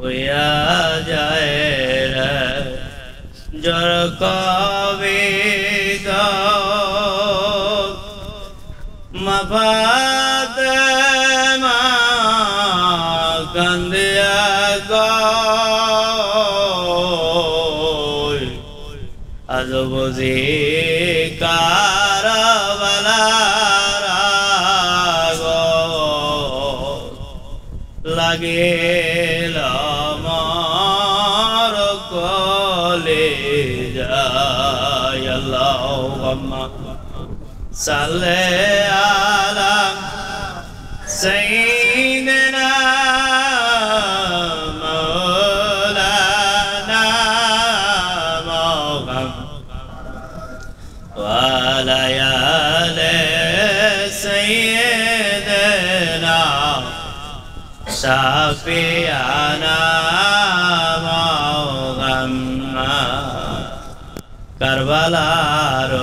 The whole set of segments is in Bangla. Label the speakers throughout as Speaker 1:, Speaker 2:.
Speaker 1: হইয়া যায় রে জর কবে মফাত মা গন্দিয়া আজ বুঝি কারবালার লাগিল আমার কলে যায় আল্লাহুম্মা সাল্লি আলা সাইয়্যিদিনা মাওলানা মুহাম্মদ ওয়া আলা আলি সাইয়্যিদিনা শাফিয়ানা মুহাম্মদ কারবালার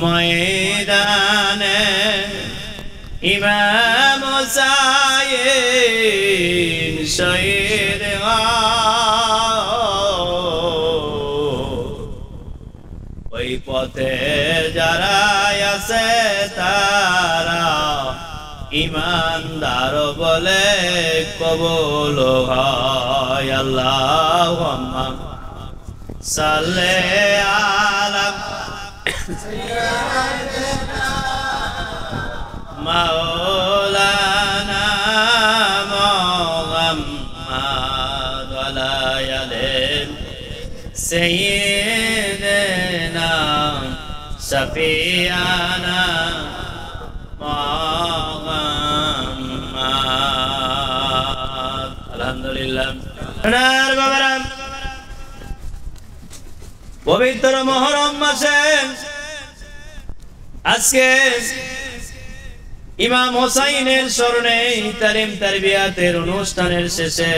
Speaker 1: ময়দানে ইমাম হুসাইন শহীদ ওই পথে যারা আছে তারা ইমানদার বলে কবুল হয় আল্লাহুম্মা সাল্লি আলা মাওলানা মুহাম্মদ ওয়া আলা আলি সাইয়্যিদিনা শাফিয়ানা মুহাম্মদ আলহামদুলিল্লাহ বাবারা পবিত্র মুহররম মাসে আজকে ইমাম হুসাইনের স্মরণে তালিম তারবিয়াতের অনুষ্ঠানের শেষে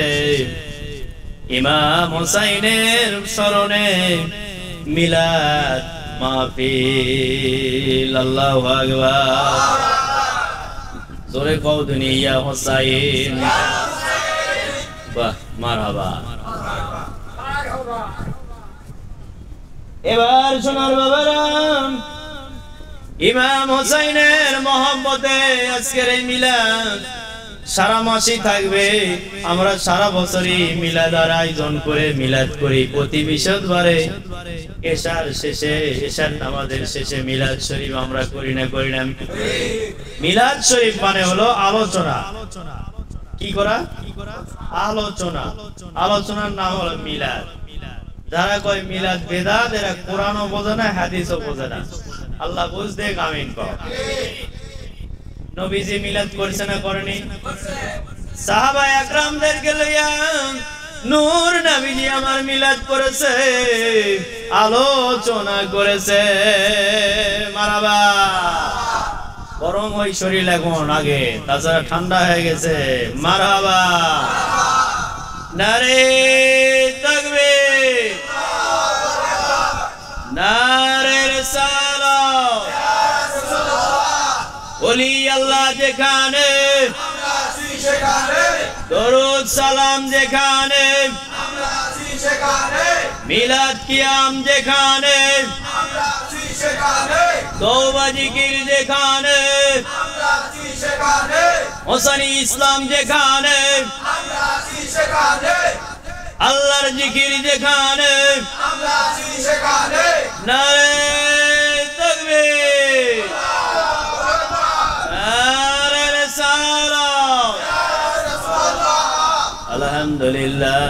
Speaker 1: ইমাম হুসাইনের স্মরণে মিলাদ মাহফিল আল্লাহু আকবার জোরে কও দুনিয়া হুসাইন বাহ মারহাবা এবার সোনার বাবারা ইমাম হুসাইনের মহব্বতে আজকের এই মিলাদ সারা মাসই থাকবে। আমরা সারা বছরই মিলাদের আয়োজন করে মিলাদ করি। প্রতি বৃহস্পতিবারে এশার শেষে এশার নামাজের শেষে মিলাদ শরীফ আমরা করি না মিলাদ শরীফ মানে হলো আলোচনা। কি করা? আলোচনা। আলোচনার নাম হলো মিলাদ। যারা কয় মিলাদ বেদাত এরা কোরআনও বোঝে না হাদিসও বোঝে না। আল্লাহ বুঝতে আমিন কও। নবীজি মিলাদ করেছে না করেনি? সাহাবা একরামদেরকে লইয়া নূর নবীজি আমার মিলাদ করেছে, আলোচনা করেছে। মারহাবা। গরম ওই শরীর এখন আগে, তাছাড়া ঠান্ডা হয়ে গেছে। মারহাবা। নারে তাকবীর, নারে রিসালাত। ওলি আল্লাহ যেখানে, দরুদ সালাম যেখানে, মিলাদ কিয়াম যেখানে, তওবা জিকির যেখানে, হোসানি ইসলাম যেখানে, আল্লাহর জিকির যেখানে, নারে তাকবীর, নারে রিসালাত। আলহামদুলিল্লাহ।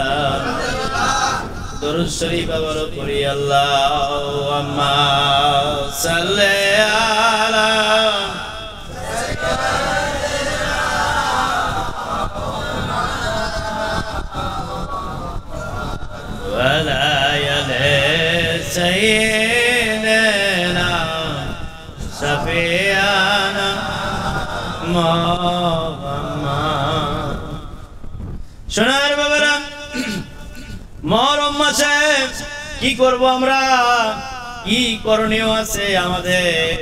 Speaker 1: দরুদ শরীফ আবার পড়ি। আল্লাহুম্মা সাল্লি আলা ওয়া আলা আলি সাইয়্যিদিনা শাফিয়ানা মুহাম্মদ। সোনার বাবারা, মুহররম মাসে কি করব আমরা? কি করণীয় আছে আমাদের?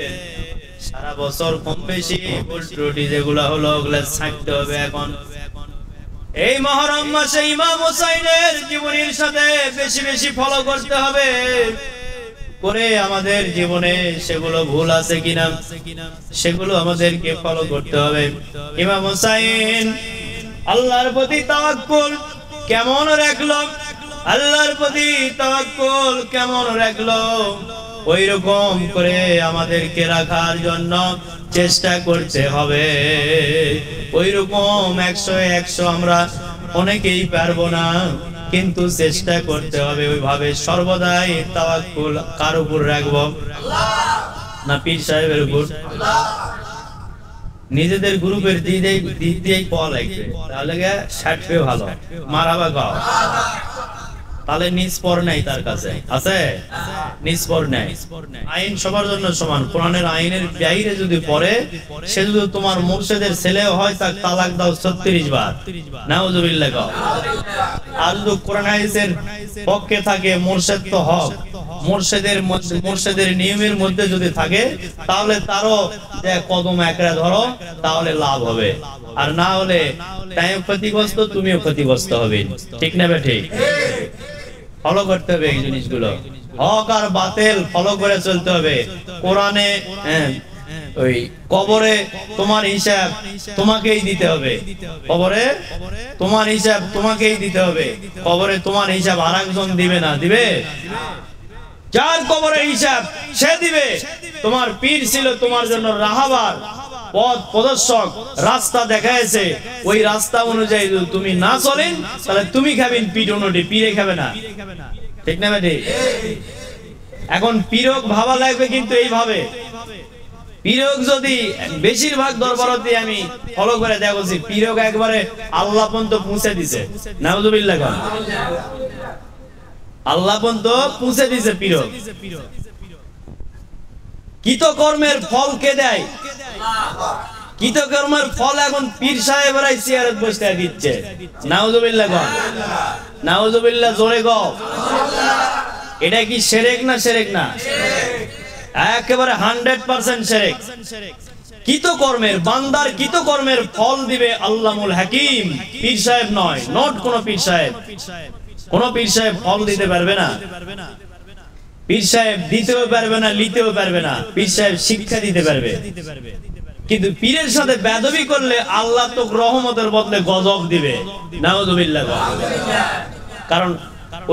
Speaker 1: সারা বছর কম বেশি ভুল ত্রুটি যেগুলো হলো ওগুলো ছাড়তে হবে। এখন এই মুহররম মাসে ইমাম হুসাইনের জীবনীর সাথে বেশি বেশি ফলো করতে হবে, করে আমাদের জীবনে সেগুলো ভুল আছে কিনা সেগুলো আমাদেরকে ফলো করতে হবে। ইমাম হুসাইন আল্লাহর প্রতি তাওয়াক্কুল কেমন রাখলো, আল্লাহর প্রতি তাওয়াক্কুল কেমন রাখলো, ওই রকম করে আমাদেরকে রাখার জন্য চেষ্টা করতে হবে। ওই রকম 100 আমরা অনেকেই পারবো না, কিন্তু চেষ্টা করতে হবে ওইভাবে সর্বদাই তাওয়াক্কুল কার উপর রাখবো? না পীর সাহেবের উপর? নিজেদের গ্রুপের দিয়েই পাওয়া লাগবে, তাহলে ষাটবে ভালো মারাবা গাও। তাহলে নিজ পর নাই তার কাছে আছে, নিজ পর নাই। আইন সবার জন্য সমান, কোরআনের আইনের বাইরে যদি পড়ে সে যদি তোমার মুর্শিদের ছেলেও হয় তার তালাক দাও 36 বার, নাউজুবিল্লাহ গাও। আর যদি কোরআন হাদিসের পক্ষে থাকে, মুর্শিদ তো হক, মুর্শিদের নিয়মের মধ্যে যদি থাকে তাহলে তারও কদম একরা ধরো, তাহলে লাভ হবে। আর না হলে তাইও ক্ষতিগ্রস্ত, তুমিও ক্ষতিগ্রস্ত হবে। ঠিক না বে ঠিক? ফলো করতে হবে এই জিনিসগুলো, হক আর বাতিল ফলো করে চলতে হবে। কোরআনে ওই কবরে তোমার হিসাব তোমাকেই দিতে হবে, কবরে তোমার হিসাব তোমাকেই দিতে হবে। কবরে তোমার হিসাব আরেকজন দিবে না, দিবে? যার কবরের হিসাব সে দিবে। তোমার পীর ছিল তোমার জন্য রাহাবার, পথ প্রদর্শক, রাস্তা দেখাইছে। ওই রাস্তা অনুযায়ী যদি তুমি না চলেন তাহলে তুমি খাবেন পিঠ, অন্যটি পীরে খাবে না। ঠিক না বেটি? এখন পীরক ভাবা লাগবে, কিন্তু এইভাবে পীরক যদি বেশিরভাগ দরবারতে আমি ফলো করে দেখছি, পীরক একবারে আল্লাহ পর্যন্ত পৌঁছে দিছে। নাউজুবিল্লাহ, আল্লাহ পর্যন্ত পৌঁছে দিছে পীরক। কৃতকর্মের ফল কে দেয়? কৃতকর্মের ফল এখন পীর সাহেবরাই চেয়ারে বসে দিচ্ছে। নাউজুবিল্লাহ গো, নাউজুবিল্লাহ জোরে গো। এটা কি শিরক না? শিরক না, একেবারে 100% শিরক। কৃতকর্মের বান্দার কৃতকর্মের ফল দিবে আল্লামুল হাকিম, পীর সাহেব নয়। নোট কোন পীর সাহেব, কোন পীর সাহেব ফল দিতে পারবে না। পীর সাহেব দিতেও পারবে না, লিতেও পারবে না। পীর সাহেব শিক্ষা দিতে পারবে, কিন্তু পীরের সাথে বেয়াদবি করলে আল্লাহ তো রহমতের বদলে গজব দিবে। নাউজুবিল্লাহ। কারণ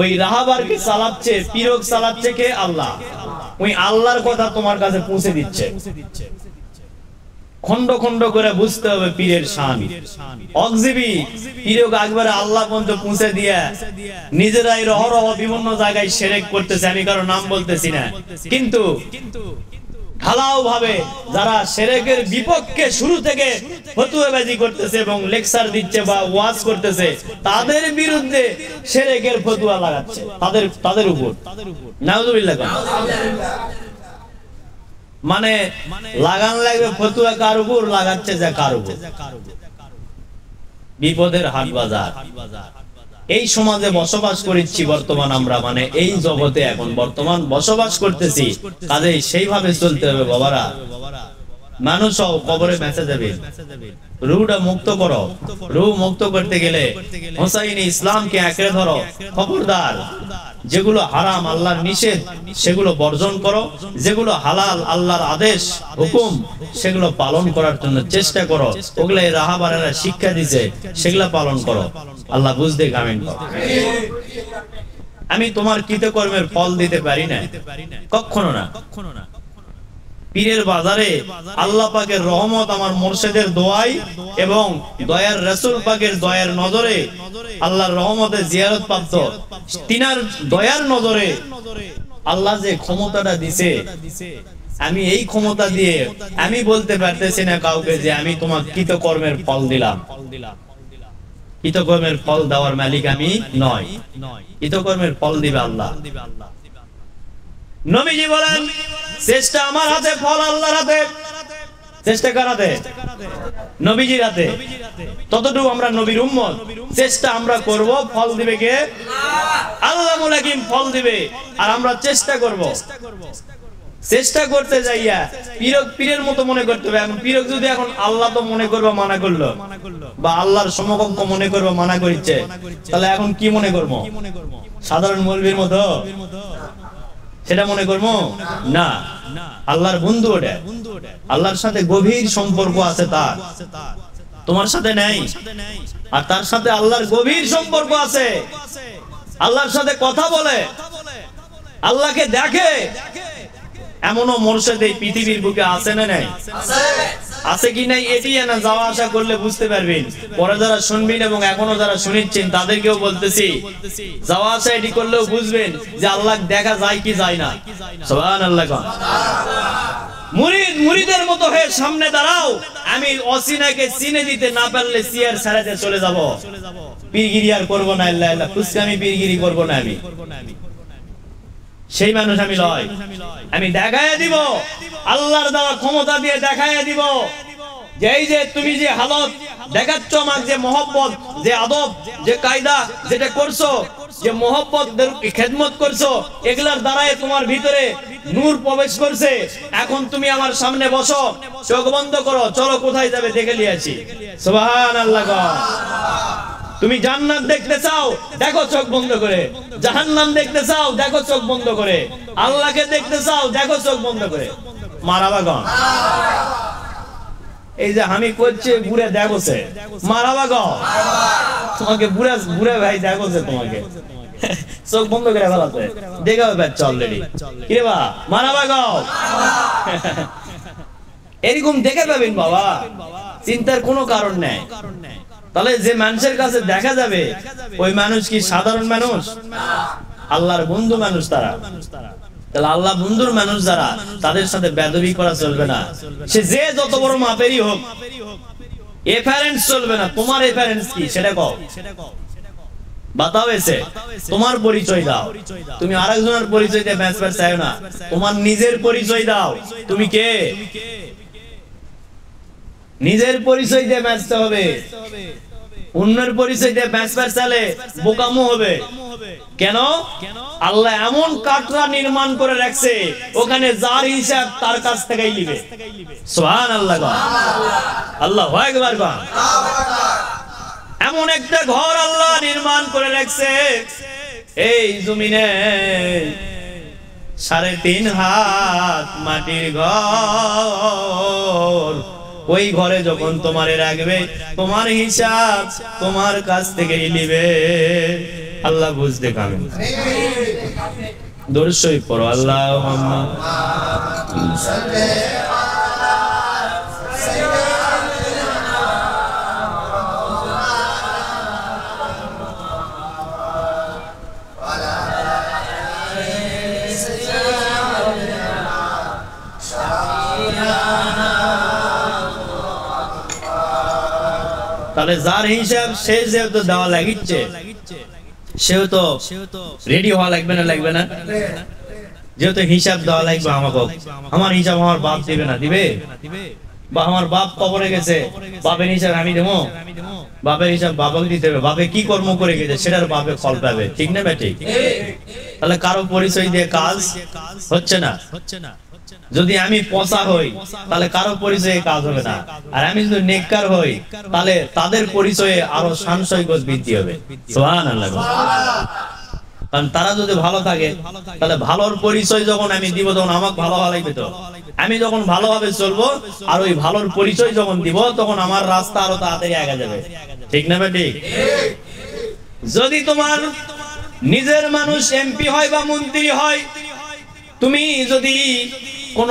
Speaker 1: ওই রাহাবারকে চালাচ্ছে, পীরক চালাচ্ছে কে? আল্লাহ। ওই আল্লাহর কথা তোমার কাছে পৌঁছে দিচ্ছে। খন্ড খন্ড করে বুঝতে হবে পীরের শান। অকজিবি পীরক একবারে আল্লাহ পর্যন্ত পৌঁছে দিয়ে নিজেরাই রহরহ বিভিন্ন জায়গায় শিরক করতেছে। আমি কারো নাম বলতেছি না, কিন্তু ঢালাও ভাবে যারা শিরকের বিপক্ষে শুরু থেকে ফতোয়াবাজি করতেছে এবং লেকচার দিচ্ছে বা ওয়াজ করতেছে, তাদের বিরুদ্ধে শিরকের ফতোয়া লাগাচ্ছে তাদের উপর। নাউজুবিল্লাহ। মানে লাগান লাগবে ফতুয়া কার উপর, লাগাচ্ছে যে কার উপর। বিপদের হাট বাজার। এই সমাজে বসবাস করছি বর্তমান আমরা, মানে এই জগতে এখন বর্তমান বসবাস করতেছি, কাজেই সেইভাবে চলতে হবে বাবারা। মানুষও কবরে বেঁচে যাবে, রুহটা মুক্ত করো। রুহ মুক্ত করতে গেলে হোসাইনি ইসলামকে আঁকড়ে ধরো। খবরদার, যেগুলো হারাম আল্লাহর নিষেধ সেগুলো বর্জন করো, যেগুলো হালাল আল্লাহর আদেশ হুকুম সেগুলো পালন করার জন্য চেষ্টা করো। ওগুলো রাহাবারেরা শিক্ষা দিয়েছে, সেগুলো পালন করো। আল্লাহ বুঝতে কামিন করো। আমি তোমার কৃতকর্মের ফল দিতে পারি না, কখনো না। পীরের বাজারে আল্লাহ পাকের রহমত আমার মুর্শিদের দোয়াই এবং দয়ার রাসূল পাকের দয়ার নজরে, আল্লাহর রহমতে জিয়ারত প্রাপ্ত তিনার দয়ার নজরে আল্লাহ যে ক্ষমতাটা দিছে, আমি এই ক্ষমতা দিয়ে আমি বলতে পারতেছি না কাউকে যে আমি তোমার কৃতকর্মের ফল দিলাম। কৃতকর্মের ফল দেওয়ার মালিক আমি নয়, কৃতকর্মের ফল দিবে আল্লাহ। নবীজি বলেন, চেষ্টা আমার হাতে, ফল আল্লাহর হাতে। চেষ্টা কার হাতে? নবীজির হাতে। ততটুকু আমরা নবীর উম্মত, চেষ্টা আমরা করব, ফল দিবে কে? আল্লাহ। মুলাকিম ফল দিবে, আর আমরা চেষ্টা করব। চেষ্টা করতে যাইয়া পীরের মতো মনে করতে হবে। এখন পীর যদি এখন আল্লাহ তো মনে করবো মানা করলো, বা আল্লাহর সমকক্ষ মনে করবো মানা করিচ্ছে, তাহলে এখন কি মনে করবো? সাধারণ মৌলবীর মতো সেটা মনে করবো না। আল্লাহর বন্ধু ওটা, আল্লাহর সাথে গভীর সম্পর্ক আছে তার, তোমার সাথে নাই। আর তার সাথে আল্লাহর গভীর সম্পর্ক আছে, আল্লাহর সাথে কথা বলে, আল্লাহকে দেখে। এমনও মুর্শিদ এই পৃথিবীর বুকে আছে না নাই? আছে কি নাই এটি না যাওয়া আসা করলে বুঝতে পারবেন। পরে যারা শুনবেন এবং এখনো যারা শুনিচ্ছেন তাদেরকেও বলতেছি, যাওয়া আসা এটি করলেও বুঝবেন যে আল্লাহ দেখা যায় কি যায় না। সুবহানাল্লাহ। মুরিদ মুরিদের মতো হয়ে সামনে দাঁড়াও। আমি অচিনাকে চিনে দিতে না পারলে সিয়ার ছাড়াতে চলে যাব, পীরগিরি আর করবো না। আল্লাহ আল্লাহ খুশি, আমি পীরগিরি করবো না। আমি সেই মানুষ আমি লয়। আমি দেখাইয়া দিব, আল্লাহর দেওয়া ক্ষমতা দিয়ে দেখাইয়া দিব যে এই যে তুমি যে হালত দেখাচ্ছ আমাকে, যে মহব্বত, যে আদব, যে কায়দা যেটা করছো, যে মহব্বত খেদমত করছো, এগুলার দ্বারাই তোমার ভিতরে নূর প্রবেশ করছে। এখন তুমি আমার সামনে বসো, চোখ বন্ধ করো, চলো কোথায় যাবে দেখে নিয়েছি। সুবহানাল্লাহ। তুমি জান্নাত দেখতে চাও, দেখো চোখ বন্ধ করে। জাহান্নাম দেখতে চাও, দেখো চোখ বন্ধ করে। আল্লাহকে দেখতে চাও, দেখো চোখ বন্ধ করে। মারাবা গণ, এই যে আমি করছি বুড়ে দেখোছে, মারাবা গণ তোমাকে, বুড়া বুড়া ভাই দেখোছে তোমাকে, চোখ বন্ধ করে ফেলাতে দেখো বাচ্চা অলরেডি। কি বা মারাবা গণ এরকম দেখে পাবেন বাবা, চিন্তার কোনো কারণ নেই। তাহলে যে মানুষের কাছে দেখা যাবে ওই মানুষ কি সাধারণ মানুষ? আল্লাহর বন্ধু মানুষ তারা। তাহলে আল্লাহ বন্ধুর মানুষ যারা, তাদের সাথে বেয়াদবি করা চলবে না। সে যে যত বড় মাপেরই হোক, এফারেন্স চলবে না। তোমার এফারেন্স কি সেটা কও, বাতাও এসে তোমার পরিচয় দাও। তুমি আরেকজনের পরিচয় দিয়ে ম্যাচ ম্যাচ চাইও না, তোমার নিজের পরিচয় দাও। তুমি কে? নিজের পরিচয় দিয়ে বাঁচতে হবে। অন্যের পরিচয় দিয়ে বাঁচবার চালে বোকামো হবে। কেন? আল্লাহ এমন কাটরা নির্মাণ করে রাখছে, ওখানে যার হিসাব তার কাছ থেকেই নিবে। সুবহানাল্লাহ। আল্লাহু আকবার। এমন একটা ঘর আল্লাহ নির্মাণ করে রাখছে এই জমিনে, 3.5 হাত মাটির ঘর। ওই ঘরে যখন তোমারে রাখবে, তোমার হিসাব তোমার কাছ থেকে নিবে। আল্লাহ বুঝতে পারবেন। দরুদ শরীফ পড়ো। আল্লাহুম্মা সাল্লি তাহলে যার হিসাব সে যেহেতু দেওয়া লাগিচ্ছে, সেও তো রেডি হওয়া লাগবে না? লাগবে না? যেহেতু হিসাব দেওয়া লাগবে আমাকে, আমার হিসাব আমার বাপ দিবে না? দিবে। বা আমার বাপ কবরে গেছে, বাপের হিসাব আমি দেবো? বাপের হিসাব বাবাকে দিতে হবে। বাপে কি কর্ম করে গেছে সেটার বাপে ফল পাবে, ঠিক না বেটি? তাহলে কারো পরিচয় দিয়ে কাজ হচ্ছে না। যদি আমি পচা হই তাহলে কারো পরিচয়ে কাজ হবে না, আর আমি যদি নেককার হই তাহলে তাদের পরিচয়ে আরো সাংশয় বৃদ্ধি হবে। সুবহানাল্লাহ। কারণ তারা যদি ভালো থাকে তাহলে ভালোর পরিচয় যখন আমি দিব তখন আমাকে ভালো হওয়া লাগবে। তো আমি যখন ভালোভাবে চলবো আর ওই ভালোর পরিচয় যখন দিব তখন আমার রাস্তা আরো তাড়াতাড়ি আগে যাবে, ঠিক না বেটি? যদি তোমার নিজের মানুষ এমপি হয় বা মন্ত্রী হয়, তুমি যদি কোন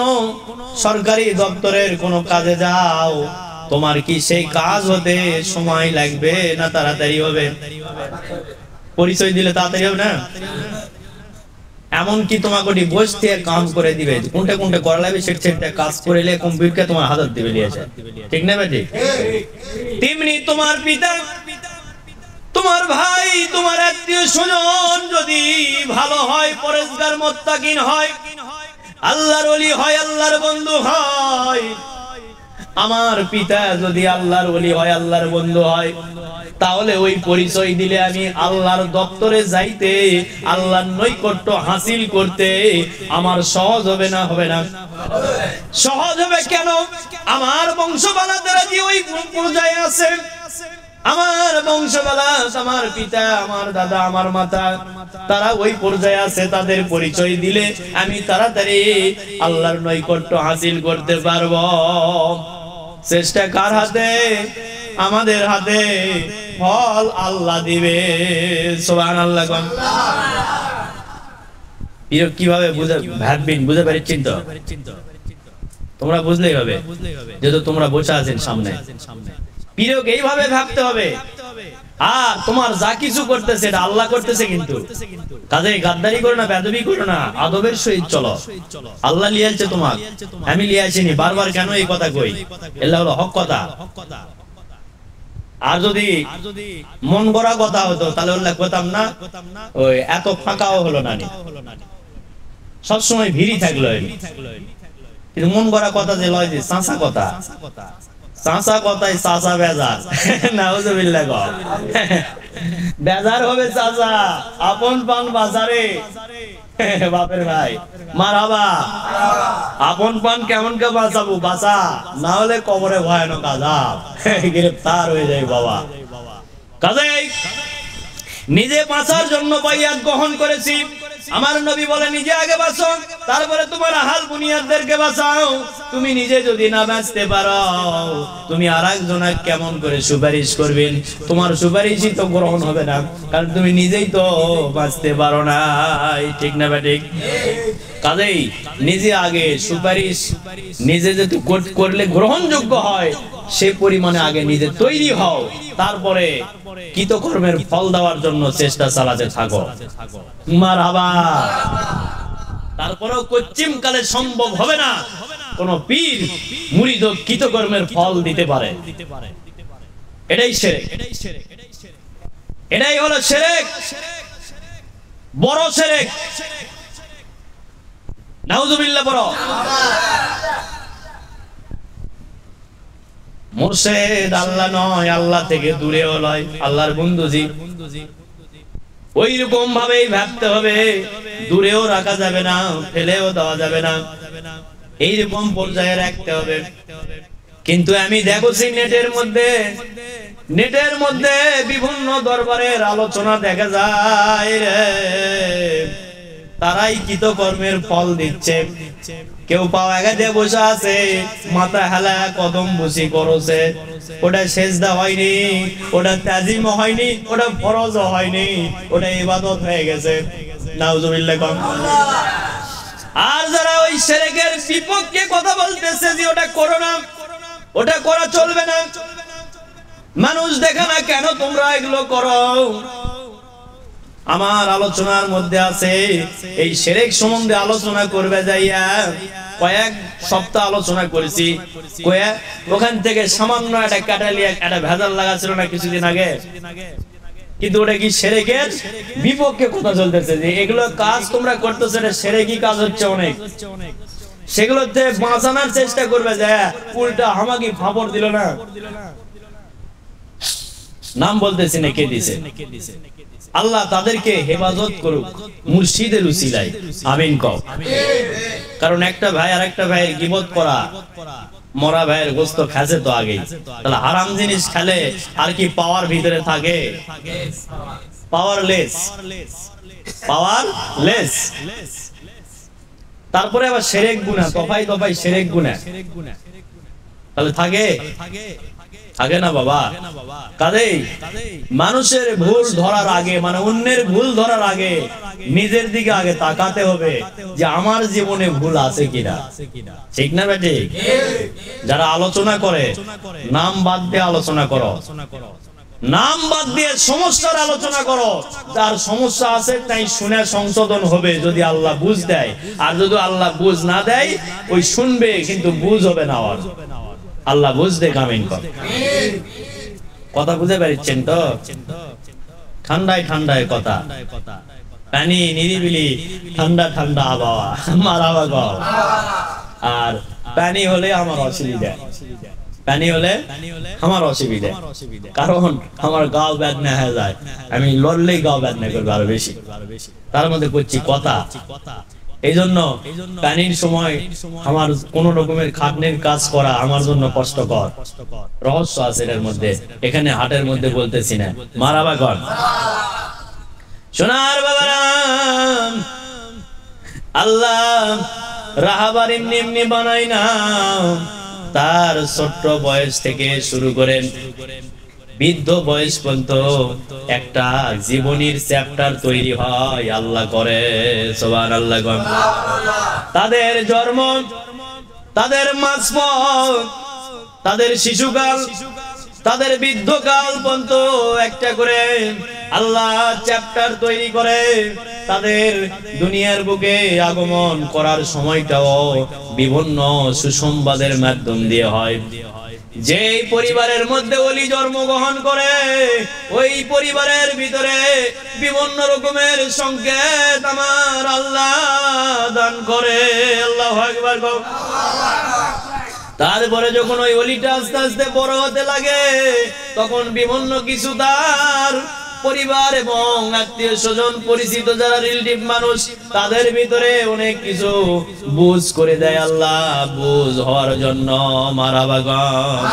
Speaker 1: সরকারি দপ্তরের কোন কাজে যাও, তোমার কি সেই কাজ হতে সময় লাগবে না তাড়াতাড়ি হবে? পরিচয় দিলে তাড়াতাড়ি হবে না? এমনকি তোমাকে বসতে কাম করে দিবে, কোনটা কোনটা করা লাগবে সেটা কাজ করিলে কম্পিউটার তোমার হাতত দিবে, ঠিক না বেটি? তেমনি তোমার পিতা, তোমার ভাই, তোমার আত্মীয় স্বজন যদি ভালো হয়, পরেশগার মুত্তাকিন হয়, আল্লাহর ওলি হয়, আল্লাহর বন্ধু হয়, আমার পিতা যদি আল্লাহর ওলি হয়, আল্লাহর বন্ধু হয়, তাহলে ওই পরিচয় দিলে আমি আল্লাহর দপ্তরে যাইতে, আল্লাহর নৈকট্য হাসিল করতে আমার সহজ হবে না? হবে না? সহজ হবে কেন? আমার বংশমালা দ্বারা যে ওই পর্যায়ে আছে, আমার বংশমালা, আমার পিতা, আমার দাদা, আমার মাতা, তারা ওই পর্যায়ে আছে, তাদের পরিচয় দিলে আমি তাড়াতাড়ি আল্লাহর নৈকট্য হাসিল করতে পারবো। চেষ্টা কার হাতে? আমাদের হাতে। ফল আল্লাহ দিবে। সুবহানাল্লাহ। কিভাবে ভাববেন? বুঝতে পারছেন তো? তোমরা বুঝলেই হবে, যেহেতু তোমরা বসে আছেন সামনে। পীরকে এইভাবে ভাবতে হবে। আর তোমার যা কিছু করতেছে এটা আল্লাহ করতেছে, কিন্তু কাজে গাদ্দারি করো না, বেদবি করো না, আদবের সহিত চলো। আল্লাহ লিয়াছে তোমার, আমি লিয়াছিনি। বারবার কেন এই কথা কই? এগুলা হলো হক কথা। আর যদি মন গড়া কথা হতো তাহলে উল্লেখ করতাম না, ওই এত ফাঁকাও হলো না, সবসময় ভিড়ই থাকলো। কিন্তু মন গড়া কথা যে লয়, যে চাঁচা কথা, চাঁচা কথাই চাচা বেজার। নাউজুবিল্লাহ। বেজার হবে চাচা, আপন পান বাজারে। বাপের ভাই মারহাবা। আপন পান কেমন কে বাঁচাবো? বাঁচা, না হলে কবরে ভয়ানক আযাব, গ্রেফতার হয়ে যায় বাবা। কাজেই নিজে বাঁচার জন্য বাইয়াত গ্রহণ করেছি। আমার নবী বলে নিজে আগে বাঁচো, তারপরে তোমার আহাল বুনিয়াদদেরকে বাঁচাও। তুমি নিজে যদি না বাঁচতে পারো, তুমি আরেকজনকে কেমন করে সুপারিশ করবেন? তোমার সুপারিশই তো গ্রহণ হবে না, কারণ তুমি নিজেই তো বাঁচতে পারো না। ঠিক না ঠিক? কাজেই নিজে আগে সুপারিশ, নিজে যদি করলে গ্রহণযোগ্য হয় সে পরিমাণে আগে নিজে তৈরি হও, তারপরে কৃতকর্মের ফল দেওয়ার জন্য চেষ্টা চালাতে থাকো। মারহাবা। তারপরেও কচ্চিম কালে সম্ভব হবে না কোন পীর মুরিদ কৃতকর্মের ফল দিতে পারে। এটাই শিরক, এটাই হলো শিরক, বড় শিরক। নাউজুবিল্লাহ। বড় মুর্শিদ আল্লাহ নয়, আল্লাহ থেকে দূরেও নয়, আল্লাহর বন্ধুজি। ওই রকম ভাবেই ভাবতে হবে, দূরেও রাখা যাবে না, ফেলেও দেওয়া যাবে না, এইরকম পর্যায়ে রাখতে হবে। কিন্তু আমি দেখছি নেটের মধ্যে বিভিন্ন দরবারের আলোচনা দেখা যায় রে, তারাই কৃতকর্মের ফল দিচ্ছে। কেউ পাওয়া গেছে বসে আছে, মাথা হেলা কদম বসি করছে, ওটা সেজদা হয়নি, ওটা তাজিম হয়নি, ওটা ফরজ হয়নি, ওটা ইবাদত হয়ে গেছে। নাউজুবিল্লাহ। আর যারা ওই শিরকের বিপক্ষে কথা বলতেছে যে ওটা করো না, ওটা করা চলবে না, মানুষ দেখে না কেন তোমরা এগুলো করো? আমার আলোচনার মধ্যে আছে এই শিরক সম্বন্ধে আলোচনা করবে যাইয়া কয়েক সপ্তাহ আলোচনা করেছি। ওখান থেকে সামান্য একটা কাটালিয়া একটা ভেজাল লাগা ছিল না কিছুদিন আগে, কিন্তু ওটা কি শিরকের বিপক্ষে কথা চলতেছে যে এগুলো কাজ তোমরা করতেছো, এটা শিরকি কাজ হচ্ছে অনেক। সেগুলোতে বাঁচানোর চেষ্টা করবে যায়, উল্টা আমাকে ফাপড় দিল না। নাম বলতেছি না কে দিছে, আল্লাহ তাদেরকে হেফাজত করুক মুর্শিদের উসিলায়। আমিন কও। কারণ একটা ভাই আর একটা ভাইয়ের গীবত করা, মরা ভাইয়ের গোস্ত খাসে তো আগেই, তাহলে হারাম জিনিস খেলে আর কি পাওয়ার ভিতরে থাকে? পাওয়ারলেস। তারপরে আবার শিরক গুনাহ, দফায় দফায় শিরক গুনাহ, তাহলে থাকে না বাবা। কাজেই মানুষের ভুল ধরার আগে, মানে অন্যের ভুল ধরার আগে নিজের দিকে আগে তাকাতে হবে যে আমার জীবনে ভুল আছে কিনা। ঠিক না বেটি? যারা আলোচনা করে নাম বাদ দিয়ে আলোচনা করো, নাম বাদ দিয়ে সমস্যার আলোচনা করো। যার সমস্যা আছে তাই শুনে সংশোধন হবে যদি আল্লাহ বুঝ দেয়, আর যদি আল্লাহ বুঝ না দেয় ওই শুনবে কিন্তু বুঝ হবে না। আর আল্লাহ বুঝতে কামিন কর। কথা বুঝে পারছেন তো? ঠান্ডায় ঠান্ডায় কথা, পানি নিরিবিলি, ঠান্ডা ঠান্ডা আবহাওয়া, মারাবা গো। আর পানি হলে আমার অসুবিধা, পানি হলে আমার অসুবিধা, কারণ আমার গাও বেদনা হয়ে যায়, আমি লড়লেই গাও বেদনা করবে আরো বেশি, তার মধ্যে করছি কথা। এই জন্য পানির সময় আমার কোন রকমের খাটনির কাজ করা আমার জন্য কষ্টকর। রহস্য আছে এর মধ্যে, এখানে হাটের মধ্যে বলতেছি না। মারাবা কর সোনার বাবারা, আল্লাহ রাহাবার এমনি এমনি বানাই না, তার ছোট্ট বয়স থেকে শুরু করেন বৃদ্ধ বয়স পর্যন্ত একটা জীবনীর চ্যাপ্টার তৈরি হয় আল্লাহ করে। সুবহানাল্লাহ। তাদের জন্ম, তাদের মাঝপথ, তাদের শিশুকাল, তাদের বৃদ্ধকাল পর্যন্ত একটা করে আল্লাহ চ্যাপ্টার তৈরি করে। তাদের দুনিয়ার বুকে আগমন করার সময়টাও বিভিন্ন সুসংবাদের মাধ্যম দিয়ে হয়। যে পরিবারের মধ্যে ওলি জন্মগ্রহণ করে, ওই পরিবারের ভিতরে বিভিন্ন রকমের সংকেত আমার আল্লাহ দান করে। আল্লাহু আকবার। তারপরে যখন ওই ওলিটা আস্তে আস্তে বড় হতে লাগে, তখন বিভিন্ন কিছু তার পরিবার এবং আত্মীয় স্বজন পরিচিত যারা রিলেটিভ মানুষ, তাদের ভিতরে অনেক কিছু বুঝ করে দেয় আল্লাহ, বুঝ হওয়ার জন্য। মারাবাগান।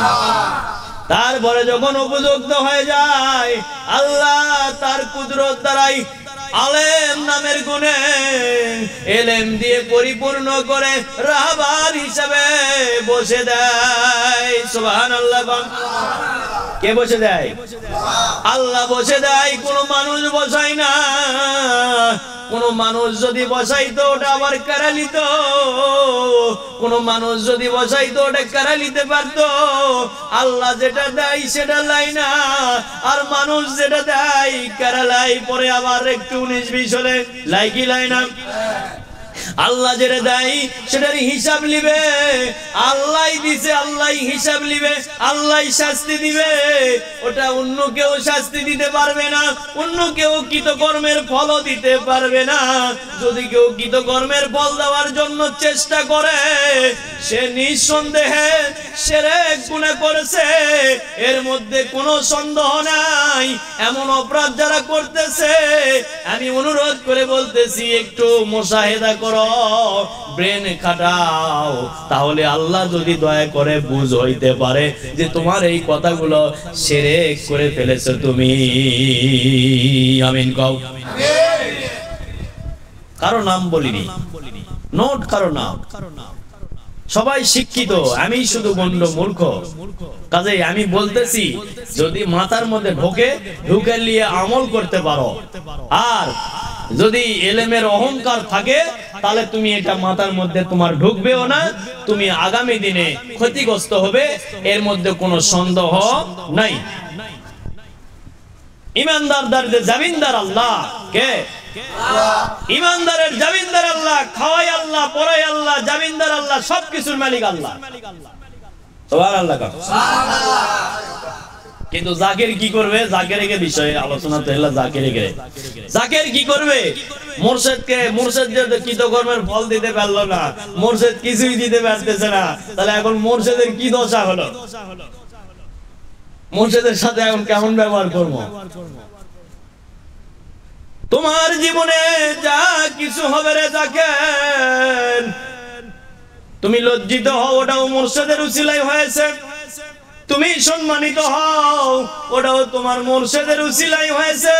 Speaker 1: তারপরে যখন উপযুক্ত হয়ে যায়, আল্লাহ তার কুদরত দ্বারাই আলেম নামের গুণে এলেম দিয়ে পরিপূর্ণ করে রাহবার হিসাবে বসে দেয়। সুবহানাল্লাহ। কে বসে দেয়? আল্লাহ বসে দেয়, কোন মানুষ বসায় না। কোন মানুষ যদি বসাইতো ওটা আবার কারা নিত, কোন মানুষ যদি বসাইতো ওটা কারা নিতে পারতো। আল্লাহ যেটা দেয় সেটা লাই না, আর মানুষ যেটা দেয় কারা লাই। পরে আবার একটু 19-20 হলে লাই কি লাই না। আল্লাহ যেটা দেয় সেটার হিসাব নিবে, আল্লাহ দিছে আল্লাহ হিসাব নিবে, আল্লাহ শাস্তি দিবে। ওটা অন্য কেউ শাস্তি দিতে পারবে না, অন্য কেউ কৃতকর্মের ফলও দিতে পারবে না। যদি কেউ কৃতকর্মের ফল দেওয়ার জন্য চেষ্টা করে, সে নিঃসন্দেহে শিরক গুনাহ করেছে, এর মধ্যে কোনো সন্দেহ নাই। এমন অপরাধ যারা করতেছে, আমি অনুরোধ করে বলতেছি একটু মুশাহিদা করো, ব্রেন খাটাও, তাহলে আল্লাহ যদি দয়া করে বুঝ হইতে পারে যে তোমার এই কথাগুলো শিরক করে ফেলেছো তুমি। আমিন কও। কারো নাম বলিনি, নোট কারো নাম। সবাই শিক্ষিত, আমি শুধু গন্ড মূর্খ। কাজেই আমি বলতেছি, যদি মাথার মধ্যে ঢুকে নিয়ে আমল করতে পারো, আর যদি এলেমের অহংকার থাকে, তাহলে তুমি এটা মাথার মধ্যে তোমার ঢুকবেও না, তুমি আগামী দিনে ক্ষতিগ্রস্ত হবে, এর মধ্যে কোনো সন্দেহ নাই। ইমানদারদের জামিনদার আল্লাহ। কে? ইমানদারের জামিনদার আল্লাহ। খাওয়াই আল্লাহ, পড়াই আল্লাহ, জামিনদার আল্লাহ, সবকিছুর মালিক আল্লাহ। সুবহানাল্লাহ। কিন্তু জাকের কি করবে? জাকেরকে বিষয়ে আলোচনা তো হলো। জাকের কি করবে? মুর্শিদ যে কৃতকর্মের ফল দিতে পারলো না, মুর্শিদ কিছুই দিতে পারতেছে না, তাহলে এখন মুর্শিদের কি দশা হলো? মুর্শিদের সাথে এখন কেমন ব্যবহার করবো? তোমার জীবনে যা কিছু হবে রে জাকের, তুমি লজ্জিত হও, ওটাও মুর্শিদের উসিলায় হয়েছে। তুমি সম্মানিত হও, ওটাও তোমার মুর্শিদের উসিলায় হয়েছে।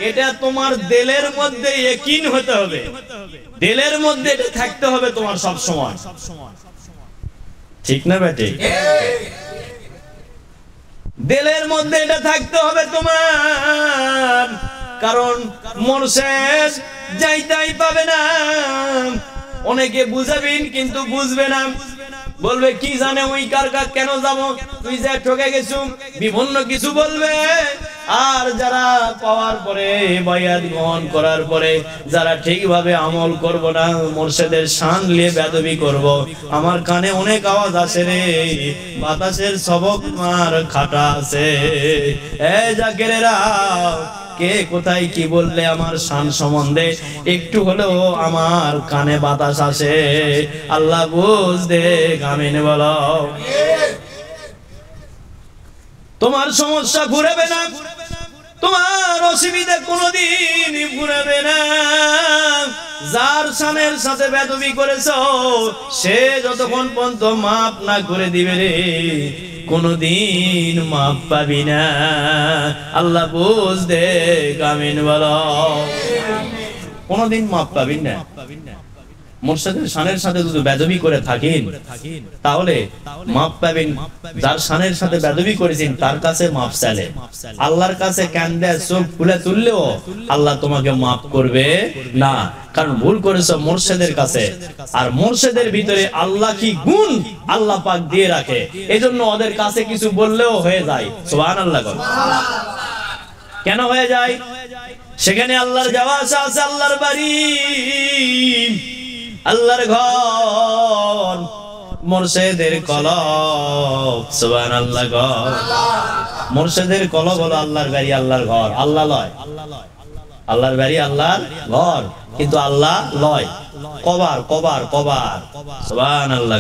Speaker 1: এটা তোমার দিলের মধ্যে ইয়াকিন হতে হবে, দিলের মধ্যে এটা থাকতে হবে তোমার সব সময়। ঠিক না বেটি? দিলের মধ্যে এটা থাকতে হবে তোমার, কারণ মুর্শিদ যাইতাই পাবে না। অনেকে বুঝাবেন কিন্তু বুঝবে না, বলবে কি জানে ওই কার কেন যাব, তুই যা ঠকে গেছু, বিভিন্ন কিছু বলবে। আর যারা পাওয়ার পরে, বায়াত গ্রহণ করার পরে যারা ঠিকভাবে আমল করব না, মুর্শিদের শান নিয়ে বেয়াদবি করব, আমার কানে অনেক আওয়াজ আসে রে, বাতাসের সবক মার খাটা আছে। এ জাকেরেরা, কে কোথায় কি বললে আমার শান সম্বন্ধে একটু হলেও আমার কানে বাতাস আসে, আল্লাহ বুঝ দে। আমিন বলো। তোমার সমস্যা ঘুরাবে না, তোমার অসুবিধা কোনোদিন ঘুরাবে না। যার শানের সাথে বেদবি করেছো সে যতক্ষণ পর্যন্ত মাফ না করে দিবে রে কোনদিন মাফ পাবি না। আল্লাহ বুঝ দে, আমিন বলো। কোনদিন মাফ পাবি না। মুর্শিদের শানের সাথে যদি বেদবি করে থাকেন তাহলে মাফ পাবেন। যার শানের সাথে বেদবি করেছেন তার কাছে মাফ চাইলে, আল্লাহর কাছে কান্দে চোখ খুলে তুললেও আল্লাহ তোমাকে মাফ করবে না, কারণ ভুল করেছো মুর্শিদের কাছে। আর মুর্শিদের ভিতরে আল্লাহ কি গুণ আল্লাহ পাক দিয়ে রাখে, এজন্য ওদের কাছে কিছু বললেও হয়ে যায়। সুবহানাল্লাহ। কেন হয়ে যায়? সেখানে আল্লাহর যাওয়া আসা আছে, আল্লাহর বাড়ি, আল্লাহর ঘর, মুর্শিদের কলব। সুবহানাল্লাহ। মুর্শিদের কলব হলো আল্লাহর বাড়ি, আল্লাহর ঘর। আল্লাহ লয়, আল্লাহর বাড়ি, আল্লাহর ঘর, কিন্তু আল্লাহ লয়। কবার কবার কবার। সুবহানাল্লাহ।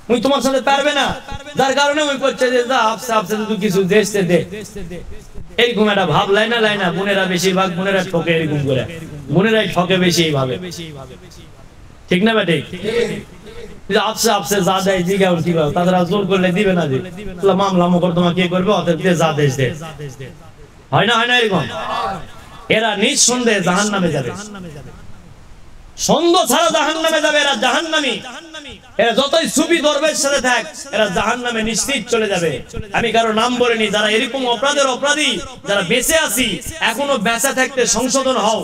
Speaker 1: মুই তোমার সাথে পারবে না, যার কারণে মুই করছে যে যা আপসে আপসে তুই কিছু দেশতে দে। এরকম একটা ভাব লাইনা লাইনা বোনেরা, বেশিরভাগ বোনেরা ঠকে, এরকম করে বোনেরাই ঠকে বেশি ভাবে, ঠিক না বেটে? আপসে আপসে যা দেয় জিগাও কি ভাবে, তারা জোর করলে দিবে না, যে মামলা মোকদ্দমা কে করবে, অতএব যা দেশ দে। হয় না, হয় না এরকম? এরা নিঃসন্দেহে জাহান্নামে যাবে, সন্দেহ ছাড়া জাহান্নামে যাবে। এরা জাহান্নামী, এরা যতই সুফি দরবেশ সাথে থাক, এরা জাহান্নামে নিশ্চিত চলে যাবে। আমি কারো নাম বলিনি, যারা এরকম অপরাধের অপরাধী, যারা বেঁচে আছি, এখনো বেঁচে থাকতে সংশোধন হও।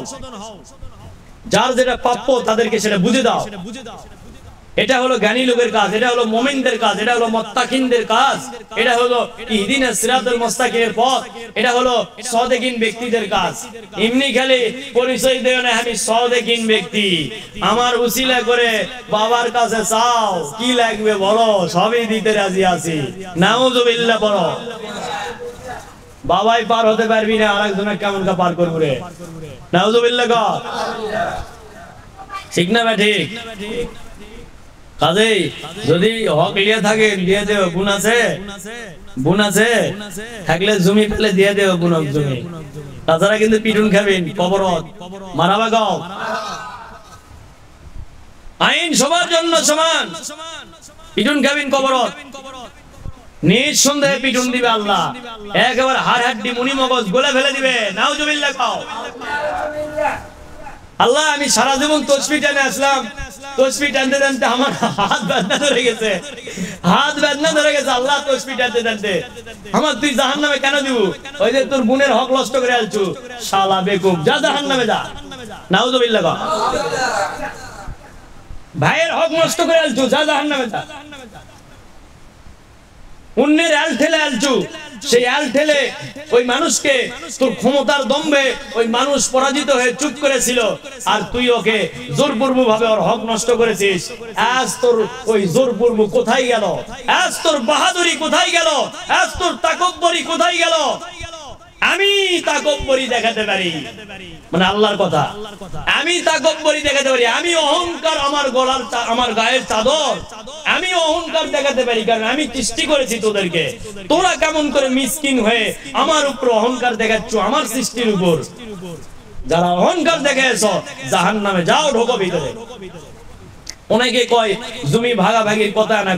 Speaker 1: যার যেটা প্রাপ্য তাদেরকে সেটা বুঝে দাও। এটা হলো জ্ঞানী লোকের কাজ, এটা হলো মুমিনদের কাজ, এটা হলো মুত্তাকিনদের কাজ, এটা হলো ইহদিনাস সিরাতাল মুস্তাকিমের পথ, এটা হলো সাদেকিন ব্যক্তিদের কাজ। এমনি খালি পরিচয় দেও না আমি সাদেকিন ব্যক্তি, আমার উসিলা করে বাবার কাছে চাও, কি লাগবে বলো, সবই দিতে রাজি আছি। নাউযুবিল্লাহ বলো। বাবাই পার হতে পারবি না, আরেকজনের কেমন কা পার করব রে? নাউযুবিল্লাহ গো, ঠিক না ভাই? ঠিক। কাজেই যদি হক লিয়ে থাকেন দিয়ে দেও, গুণ আছে, গুণ আছে থাকলে জমি পেলে দিয়ে দেও, গুণক জমি। তাছাড়া কিন্তু পিটুন খাবেন, কবরত মারাবা গাও। আইন সবার জন্য সমান, পিটুন খাবেন, কবরত নিঃসন্দেহে পিটুন দিবে আল্লাহ, একেবারে হাড় হাড্ডি মুনি মগজ গলে ফেলে দিবে। নাউজুবিল্লাহ খাও। আল্লাহ, আমি সারা জীবন তসবিহ টানে আসলাম, তসবিহ টানতে টানতে আমার হাত বেদনা ধরে গেছে, হাত বেদনা ধরে গেছে। আল্লাহ, তসবিহ টানতে টানতে আমার তুই জাহান্নামে কেন দিব? ওই যে তোর বোনের হক নষ্ট করে আলছু, শালা বেকুব, যা জাহান্নামে যা। নাউজুবিল্লাহ। ভাইয়ের হক নষ্ট করে আলছু, যা জাহান্নামে যা। অন্যের আল ঠেলে আলছু, সেই আল ঠেলে ওই মানুষকে তোর ক্ষমতার দম্ভে ওই মানুষ পরাজিত হয়ে চুপ করেছিল, আর তুই ওকে জোরপূর্বক ভাবে ওর হক নষ্ট করেছিস। আজ তোর ওই জোরপূর্বক কোথায় গেল? আজ তোর বাহাদুরি কোথায় গেল? আজ তোর তাকব্বরি কোথায় গেল? আমি তাকব্বরি দেখাতে পারি, মানে আল্লাহর কথা, আমি তাকব্বরি দেখাতে পারি। আমি অহংকার, আমার গলার আমার গায়ের চাদর, আমি অহংকার দেখাতে পারি, কারণ আমি সৃষ্টি করেছি তোদেরকে। তোরা কেমন করে মিসকিন হয়ে আমার উপর অহংকার দেখাচ্ছ, আমার সৃষ্টির উপর। যারা অহংকার দেখাইছো জাহান্নামে যাও, ঢোকো ভিতরে। অনেকে কয় জমি ভাগাভাগির কথা না,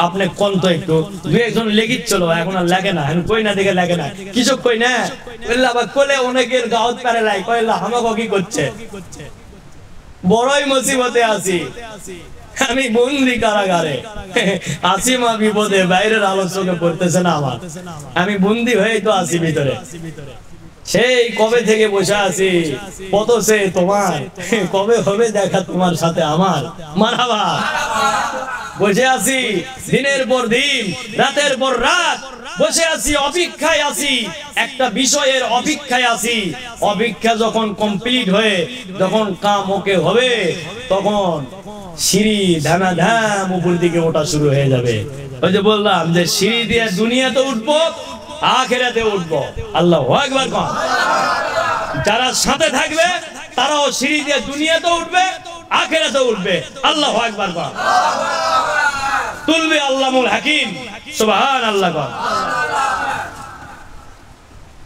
Speaker 1: আপনি কোন তো একটু দুই একজন লেগিচ্ছিল, এখন আর লাগে না, আমি কই না দেখে লাগে না, কিছু কই না আবার কোলে অনেকের গাউত পারে লাই, কইলা আমাকে কি করছে, বড়ই মুসিবতে আছি আমি, বন্দি কারাগারে আছি, মা বিপদে, বাইরের আলোচনা করতেছে না আমার, আমি বন্দি হয়ে তো আছি ভিতরে। সেই কবে থেকে বসে আছি, কত সে তোমার, কবে হবে দেখা তোমার সাথে আমার, মারহাবা। বসে আছি দিনের পর দিন, রাতের পর রাত বসে আছি, অপেক্ষায় আছি, একটা বিষয়ের অপেক্ষায় আছি। অপেক্ষা যখন কমপ্লিট হয়ে যখন কাম ওকে হবে, তখন সিঁড়ি ধামাধাম উপর দিকে ওঠা শুরু হয়ে যাবে। ওই যে বললাম যে সিঁড়ি দিয়ে দুনিয়াতে উঠবো, আখিরাতে উঠবো। আল্লাহু আকবার। যারা সাথে থাকবে তারাও সিঁড়ি দিয়ে দুনিয়াতে উঠবে, আখিরাতে উঠবে। আল্লাহু আকবার। তুলবে আল্লাহুল হাকিম সুবহানাল্লাহ।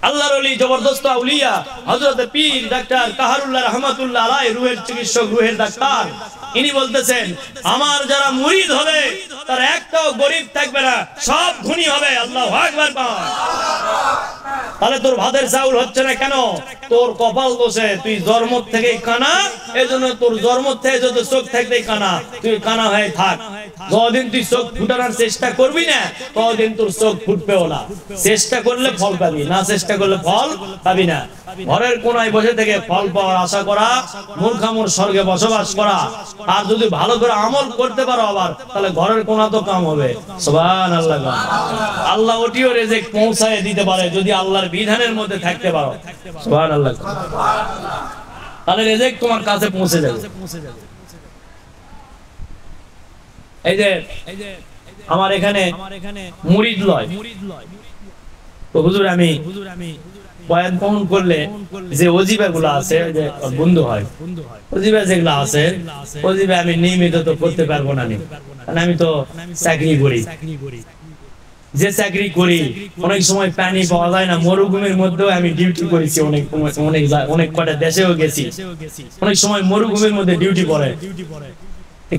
Speaker 1: আল্লাহর ওলি জবরদস্ত আউলিয়া হযরত পীর ডাক্তার কাহারুল্লাহ রাহমাতুল্লাহ আলাইহি রূহের চিকিৎসক, রূহের ডাক্তার, ইনি বলতেছেন আমার যারা মুরিদ হবে তার একটাও গরিব থাকবে না, সব ধনী হবে। আল্লাহু আকবার। তাহলে তোর ভাতের চাউল হচ্ছে না কেন? তোর কপাল দোষে, তুই জন্ম থেকেই কানা, এজন্য তোর জন্ম থেকে যত চোখ থাকতেই কানা, তুই কানা হয়ে থাক। যতদিন তুই চোখ ফুটানোর চেষ্টা করবি না ততদিন তোর চোখ ফুটবেও না। চেষ্টা করলে ফল পাবি, না চেষ্টা করলে ফল পাবি না। ঘরের কোনায় বসে থেকে ফল পাওয়ার আশা করা মূর্খামুর স্বর্গে বসবাস করা। আর যদি ভালো করে আমল করতে পারো আবার, তাহলে ঘরের কোনা তো কাম হবে। সুবহানাল্লাহ। আল্লাহ ওটিও রিজিক পৌঁছায় দিতে পারে যদি আল্লাহর বিধানের মধ্যে থাকতে পারো। সুবহানাল্লাহ। তাহলে রিজিক তোমার কাছে পৌঁছে যাবে। এই যে আমার এখানে মুরিদ লয় তো হুজুর, আমি বয়ান পালন করলে যে ওজিবাগুলো আছে, যে বন্ধু হয় ওজিবা যেগুলো আছে, ওজিবা আমি নিয়মিত তো করতে পারবো না, কারণ আমি তো চাকরি করি। যে চাকরি করি অনেক সময় পানি পাওয়া যায় না, মরুভূমির মধ্যেও আমি ডিউটি করেছি, অনেক কটা দেশেও গেছি। অনেক সময় মরুভূমির মধ্যে ডিউটি পড়ে।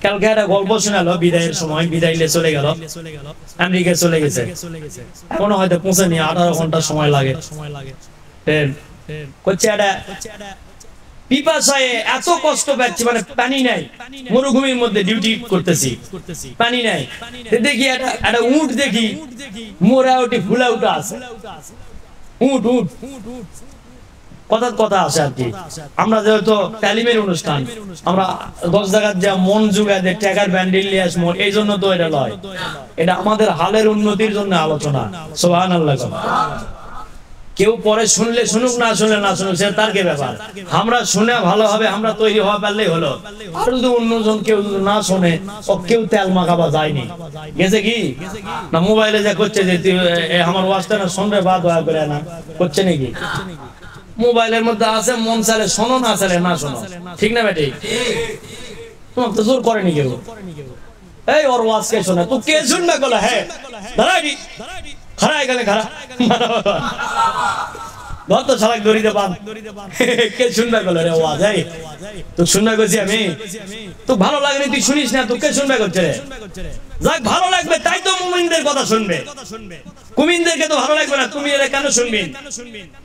Speaker 1: কালকে একটা গল্প শোনালো, বিদায়ের সময় বিদাইলে চলে গেল, আমেরিকা চলে গেছে, এখনো হয়তো পৌঁছেনি, 18 ঘন্টা সময় লাগে। পিপাসায় এত কষ্ট পাচ্ছি, মানে পানি নাই, মরুভূমির মধ্যে ডিউটি করতেছি, পানি নাই। দেখি একটা উট, দেখি মোরা উঠি ফুলা উঠা আছে, উট উট কথা আছে আর কি। আমরা যেহেতু তালিমের অনুষ্ঠান, আমরা 10 জায়গার যা মন জুগায় টাকার ব্যান্ডেল নিয়ে আসবো, এই জন্য তো এটা লয়, এটা আমাদের হালের উন্নতির জন্য আলোচনা। সুবহানাল্লাহ। কেউ পরে শুনলে শুনুক, না শুনলে না শুনুক, সে তার কি ব্যাপার। আমরা শুনে ভালো হবে, আমরা তৈরি হওয়া পারলেই হলো। আর যদি অন্যজন কেউ না শুনে, কেউ তেল মাখাবা যায়নি, গেছে কি না মোবাইলে যা করছে যে আমার ওয়াজটা না শুনবে বা দয়া করে না করছে নাকি, মোবাইলের মধ্যে আছে, মন চালে শোনো, না চালে না শোনো, ঠিক না বেটি? তোমার তো জোর করেনি কেউ। এই ওর ওয়াজ কে শোনে, তুই কে শুনবে বলে? হ্যাঁ দাঁড়াই খাড়া এখানে খাড়া ধর তো শালাক দড়িতে বাঁধ, কে শুনবে বলে রে ওয়াজ? এই তুই শুনবে করছি আমি, তুই ভালো লাগেনি তুই শুনিস না, তুই কে শুনবে করছে রে? যাক ভালো লাগবে তাই তো মুমিনদের কথা শুনবে, কুমিনদেরকে তো ভালো লাগবে না, তুমি এরা কেন শুনবি?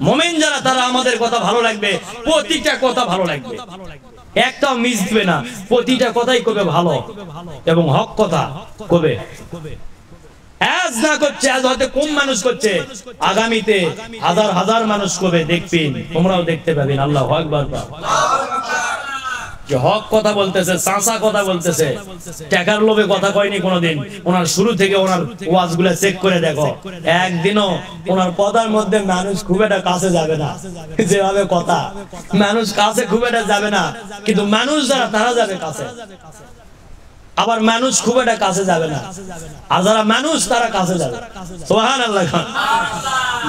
Speaker 1: মুমিন যারা তারা আমাদের কথা ভালো লাগবে, প্রতিটা কথা ভালো লাগবে, একটাও মিস দিবে না, প্রতিটা কথাই কবে ভালো এবং হক কথা কবে। আজ না করছে, আজ হয়তো কম মানুষ করছে, আগামীতে হাজার হাজার মানুষ কবে দেখবেন, তোমরাও দেখতে পাবেন। আল্লাহু আকবার। যে হক কথা বলতেছে, চাঁচা কথা বলতেছে, টাকার লোভে কথা কয়নি কোনোদিন। ওনার শুরু থেকে ওনার ওয়াজগুলো চেক করে দেখো, একদিনও ওনার কথার মধ্যে মানুষ খুব একটা কাছে যাবে না। যেভাবে কথা, মানুষ কাছে খুব একটা যাবে না, কিন্তু মানুষ যারা তারা যাবে কাছে। আবার মানুষ খুব একটা কাছে যাবে না, আর যারা মানুষ তারা কাছে যাবে। সুবহানাল্লাহ।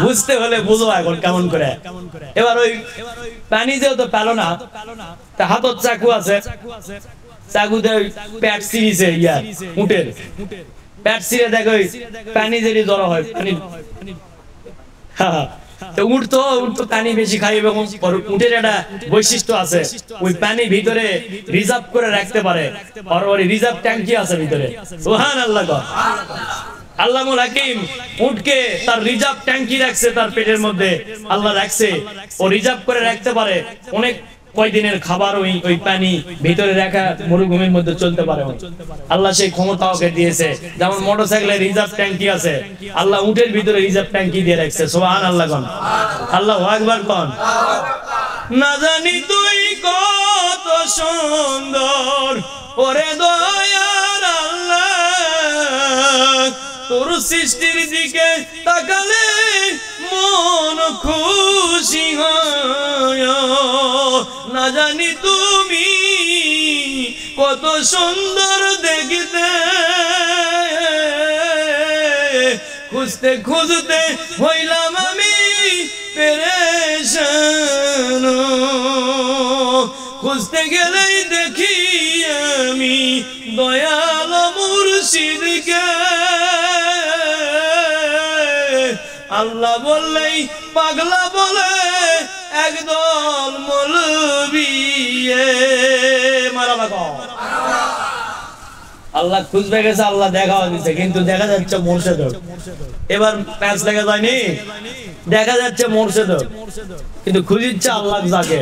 Speaker 1: বুঝতে হলে বুঝো এখন কেমন করে। এবার ওই পানি যেহেতু পেলো না, তা হাতত চাকু আছে, চাকুতে পেট ছিঁড়িছে, ইয়ার উটের পেট ছিঁড়ে দেখো পানি যদি জড়ো হয়, পানি উট তো পানি বেশি খাই, এবং উটের একটা বৈশিষ্ট্য আছে, ওই পানি ভিতরে রিজার্ভ করে রাখতে পারে, আর ওই রিজার্ভ ট্যাঙ্কি আছে ভিতরে। সুবহানাল্লাহ। আল্লাহুল হাকিম উটকে তার রিজার্ভ ট্যাঙ্কি রাখছে, তার পেটের মধ্যে আল্লাহ রাখছে, ও রিজার্ভ করে রাখতে পারে অনেক কয়দিনের খাবার ওই পানি ভিতরে রাখা, মরুভূমির মধ্যে চলতে পারে। আল্লাহ সেই ক্ষমতা ওকে দিয়েছে। যেমন মোটরসাইকেলে রিজার্ভ ট্যাঙ্কি আছে, আল্লাহ উটের ভিতরে রিজার্ভ ট্যাঙ্কি দিয়ে রাখছে। সুবহানাল্লাহ। কোন আল্লাহু আকবার। কোন না জানি তুই কত সুন্দর ওরে দয়ার আল্লাহ, তোর সৃষ্টির দিকে তাকালে মন খুশি হয়। না জানি তুমি কত সুন্দর দেখতে, খুঁজতে খুঁজতে হইলাম আমি পেরেশান, খুঁজতে গেলেই দেখি আমি দয়াল মুর্শিদকে। আল্লাহ বললেই পাগলা বলে একদল মৌলবি মারাবা গো। আল্লাহ খুঁজবে গেছে, আল্লাহ দেখাও দিচ্ছে, কিন্তু দেখা যাচ্ছে মুর্শিদ। এবার প্যাচ লেগে যায়নি, দেখা যাচ্ছে মুর্শিদ, কিন্তু খুঁজিচ্ছে আল্লাহ জাকে।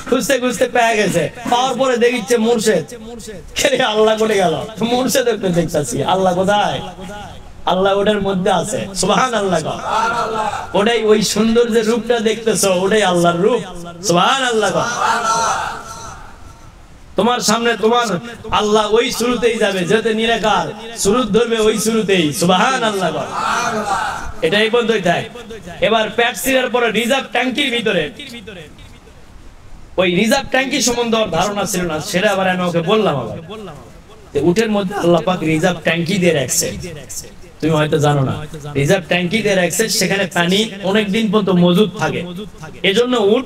Speaker 1: খুঁজতে খুঁজতে পেয়ে গেছে, পাওয়ার পরে দেখিচ্ছে মুর্শিদ। আল্লাহ কোথায় গেল? মুর্শিদ দেখতেছি, আল্লাহ কোথায়? আল্লাহ ওটার মধ্যে আছে। সুবহানাল্লাহ। ওটাই ওই সুন্দর যে রূপটা দেখতেছো, ওটাই আল্লাহর রূপ। সুবহানাল্লাহ। তোমার সামনে তোমার আল্লাহ ওই শুরুতেই যাবে, যেতে নিরাকার শুরু ধরবে ওই শুরুতেই। সুবহানাল্লাহ। এটাই বন্ধই থাকে। এবার পেট সিরার পরে রিজার্ভ ট্যাঙ্কির ভিতরে, ওই রিজার্ভ ট্যাঙ্কি সম্বন্ধে ধারণা ছিল না, সেটা আবার আমি ওকে বললাম। আবার উটের মধ্যে আল্লাহ পাক রিজার্ভ ট্যাঙ্কি দিয়ে রাখছে, তুমি হয়তো জানো না। রিজার্ভ ট্যাঙ্কি দিয়ে রাখছে, সেখানে পানি অনেক দিন পর্যন্ত মজুদ থাকে। এজন্য উট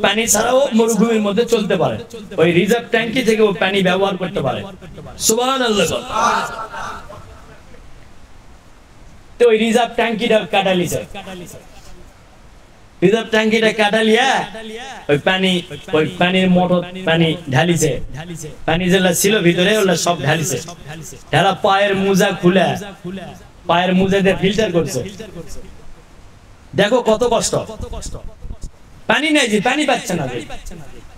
Speaker 1: পানি ছাড়াও মরুভূমির মধ্যে চলতে পারে, ওই রিজার্ভ ট্যাঙ্কি থেকে ও পানি ব্যবহার করতে পারে। সুবহানাল্লাহ। তো ওই রিজার্ভ ট্যাঙ্কিটা কাটালিছে, রিজার্ভ ট্যাঙ্কিটা কাটালিয়া ওই পানির মোটর পানি ঢালিছে, পানি যেগুলা ছিল ভিতরে ওগুলা সব ঢালিছে। ঢালা পায়ের মোজা খুলে, পায়ের মোজা দিয়ে ফিল্টার করছে। দেখো কত কষ্ট, পানি নাই, যে পানি পাচ্ছে না,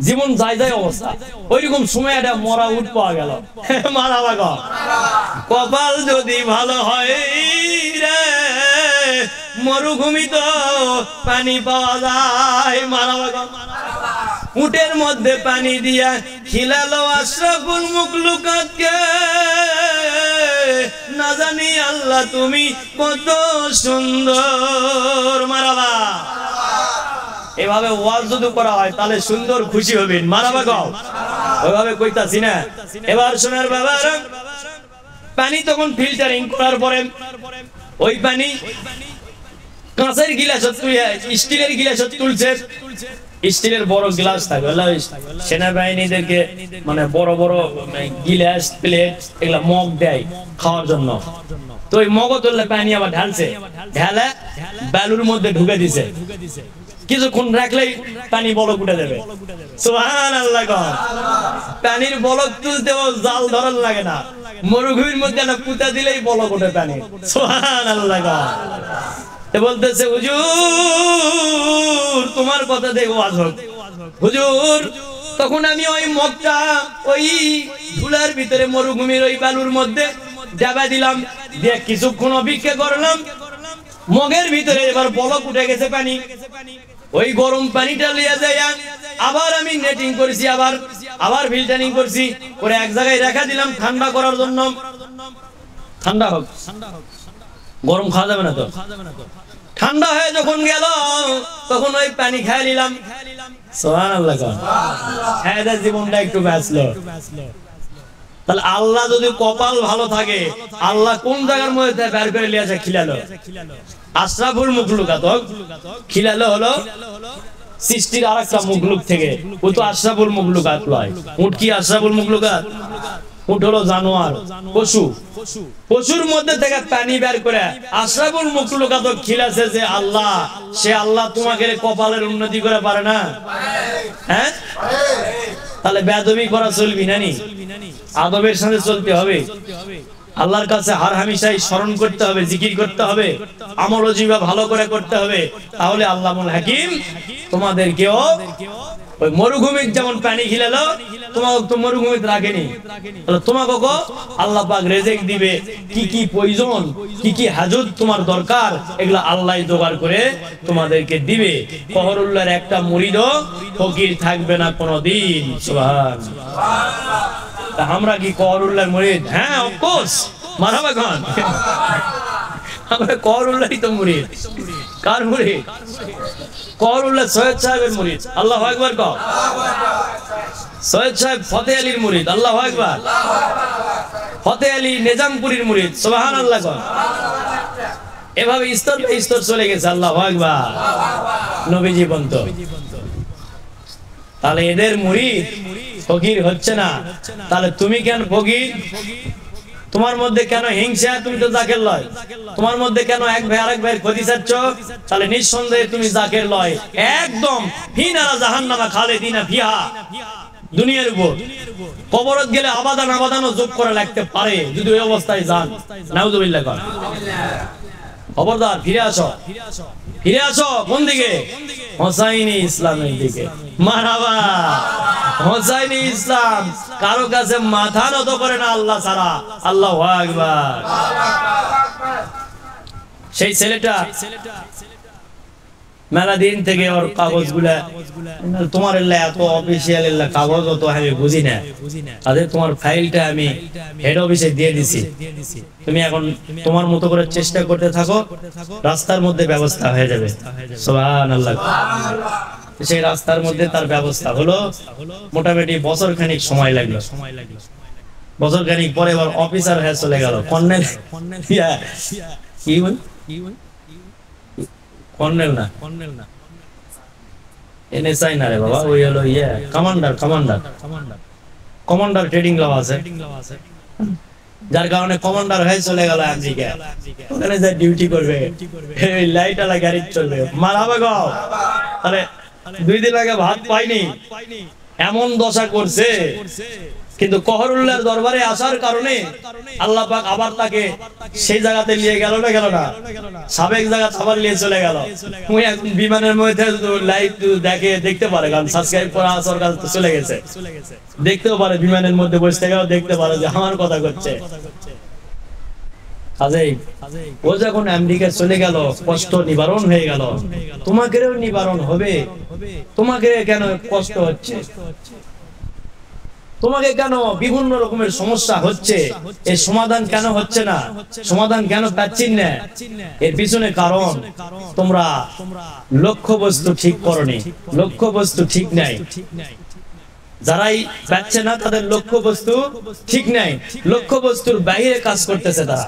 Speaker 1: জীবন যায় যায় অবস্থা। ওইরকম সময় একটা মরা উট পাওয়া গেল। মারা বাগা, কপাল যদি ভালো হয় রে, মরুভূমি তো পানি পাওয়া যায়। মারা বাগা, উটের মধ্যে পানি দিয়া খিলালো আশরাফুল মুখলুকাতকে, না জানি আল্লাহ তুমি কত সুন্দর। মারাবা। এভাবে ওয়াজ যদি করা হয় তাহলে সুন্দর খুশি হবেন। মারাবা গাও, ওইভাবে কইতাছি না। এবার শোনার বাবা, পানি তখন ফিল্টারিং করার পরে ওই পানি কাঁচের গিলাস, স্টিলের গিলাস তুলছে। স্টিলের বড় গ্লাস থাকে, সেনাবাহিনীদেরকে মানে বড় বড় গিলাস, প্লেট, এগুলা মগ দেয় খাওয়ার জন্য। তো ওই মগ তুললে পানি আবার ঢালছে, ঢালে বালুর মধ্যে ঢুকে দিছে। কিছুক্ষণ রাখলেই পানি বলক উঠে যাবে। সুবহানাল্লাহ। পানির বলক তুলতেও জাল ধরার লাগে না, মরুভূমির মধ্যে একটা পুঁতা দিলেই বলক উঠে পানি। সুবহানাল্লাহ। বলতেছে হুজুর তোমার কথা দেখো আজব হুজুর। তখন আমি ওই মগটা ওই ধুলার ভিতরে মরুভূমির ওই বালুর মধ্যে ডাবা দিলাম, দিয়ে কিছুক্ষণ অপেক্ষা করলাম। মগের ভিতরে এবার বলক উঠে গেছে পানি। ওই গরম পানিটা লিয়ে যায় আবার আমি নেটিং করেছি, আবার ফিল্টারিং করছি, করে এক জায়গায় রেখে দিলাম ঠান্ডা করার জন্য। ঠান্ডা হোক, গরম খাওয়া যাবে না তো। ঠান্ডা হয়ে যখন গেল তখন ওই পানি খেয়ে নিলাম। সুবহানাল্লাহ। হ্যাঁ, জীবনটা একটু বাঁচলো। তাহলে আল্লাহ যদি কপাল ভালো থাকে, আল্লাহ কোন জায়গার মধ্যে বের করে নিয়ে আসে খিলালো? আশরাফুল মুখলুকাত খিলালো হলো সৃষ্টির আরেকটা মুখলুক থেকে। ও তো আশরাফুল মুখলুকাত নয়। উট কি আশরাফুল মুখলুকাত? উট হলো জানোয়ার, পশু। পশুর মধ্যে থেকে পানি বের করে আশরাফুল মুখলুকাত খিলাছে যে আল্লাহ, সে আল্লাহ তোমাকে কপালের উন্নতি করে পারে না? হ্যাঁ, তাহলে বেয়াদবি করা চলবি না, আদবের সাথে চলতে হবে। আল্লাহর কাছে হার হামেশাই স্মরণ করতে হবে, জিকির করতে হবে, আমল ও জিবা ভালো করে করতে হবে। তাহলে আল্লাহুল হাকিম তোমাদেরকেও ওই মরুভূমির যেমন পানি খিলালো, তোমাকে তো মরুভূমিতে রাখেনি, তাহলে তোমাকে আল্লাহ পাক রিজিক দিবে। কি কি প্রয়োজন, কি কি হাজত তোমার দরকার, এগুলা আল্লাহ জোগাড় করে তোমাদেরকে দিবে। কহরুল্লাহর একটা মুরিদও ফকির থাকবে না কোনদিন। সুবহানাল্লাহ। আমরা কি কহরুল্লাহর মুরিদ? হ্যাঁ, অফকোর্স। মারহাবা খান, আমরা কহরুল্লাহই তো মুরিদ। কার মুরিদ? কহরুল্লাহ সৈয়দ সাহেবের মুরিদ। আল্লাহু আকবার। কও সৈয়দ সাহেব ফতেহ আলীর মুরিদ। আল্লাহু আকবার। ফতেহ আলী নিজামপুরীর মুরিদ। সুবহানাল্লাহ। কও এভাবে স্তর বাই স্তর চলে গেছে। আল্লাহু আকবার। নবীজি বন্ত। তাহলে এদের মুরিদ ফকির হচ্ছে না, তাহলে তুমি কেন ফকির? তোমার মধ্যে কেন হিংসা? তুমি তো জাকের লয়। তোমার মধ্যে কেন এক ভাই আরেক ভাইয়ের ক্ষতি চাচ্ছ? তাহলে নিঃসন্দেহে তুমি জাকের লয়। একদম ফিনারা জাহান্নামা খালিদিনা ফিহা, দুনিয়ার উপর কবরত গেলে আবাদান আবাদানও যোগ করে লাগতে পারে যদি ওই অবস্থায় যান। নাউযুবিল্লাহ। খবরদার, ফিরে আসো, ফিরে আসো। কোন দিকে? হোসাইনি ইসলামের দিকে। মারহাবা। হোসাইনি ইসলাম কারো কাছে মাথা নত করে না আল্লাহ ছাড়া। আল্লাহু আকবার। সেই ছেলেটা মেলা দিন থেকে ওর কাগজগুলা, তোমার এত অফিসিয়াল কাগজ তো আমি বুঝি না, তাদের তোমার ফাইলটা আমি হেড অফিসে দিয়ে দিছি, তুমি এখন তোমার মতো করে চেষ্টা করতে থাকো, রাস্তার মধ্যে ব্যবস্থা হয়ে যাবে। সুবহানাল্লাহ। সেই রাস্তার মধ্যে তার ব্যবস্থা হলো। মোটামুটি বছর খানিক সময় লাগলো। বছর খানিক পরে এবার অফিসার হয়ে চলে গেল। কর্নেল কি বল, কর্নেল না, এনএসআই না রে বাবা, ওই হলো কমান্ডার। কমান্ডার ট্রেডিং ল আছে, যার কারণে কমান্ডার হয়ে চলে গেল আমেরিকা। ওখানে যা ডিউটি করবে, লাইট আলা গাড়ি চলবে। মারহাবা গো। তাহলে 2 দিন আগে ভাত পাইনি, এমন দশা করছে। কিন্তু কহরুল্লাহর দরবারে আসার কারণে আল্লাহ পাক আবার তাকে সেই জায়গাতে নিয়ে গেল না, গেল না, সাবেক জায়গা আবার নিয়ে চলে গেল। ওই এখন বিমানের মধ্যে লাইভ দেখে, দেখতে পারে, কারণ সাবস্ক্রাইব করা আসার কাজ তো চলে গেছে, দেখতেও পারে, বিমানের মধ্যে বসে থেকেও দেখতে পারে যে আমার কথা করছে। কাজেই ও যখন আমেরিকা চলে গেল, কষ্ট নিবারণ হয়ে গেল, তোমাকেও নিবারণ হবে। তোমাকে কেন কষ্ট হচ্ছে? তোমাকে কেন বিভিন্ন রকমের সমস্যা হচ্ছে? এর সমাধান কেন হচ্ছে না? সমাধান কেন পাচ্ছি না? এর পিছনে কারণ তোমরা লক্ষ্য বস্তু ঠিক করনি, লক্ষ্য বস্তু ঠিক নাই। যারাই পাচ্ছে না তাদের লক্ষ্য বস্তু ঠিক নাই, লক্ষ্য বস্তুর বাইরে কাজ করতেছে তারা।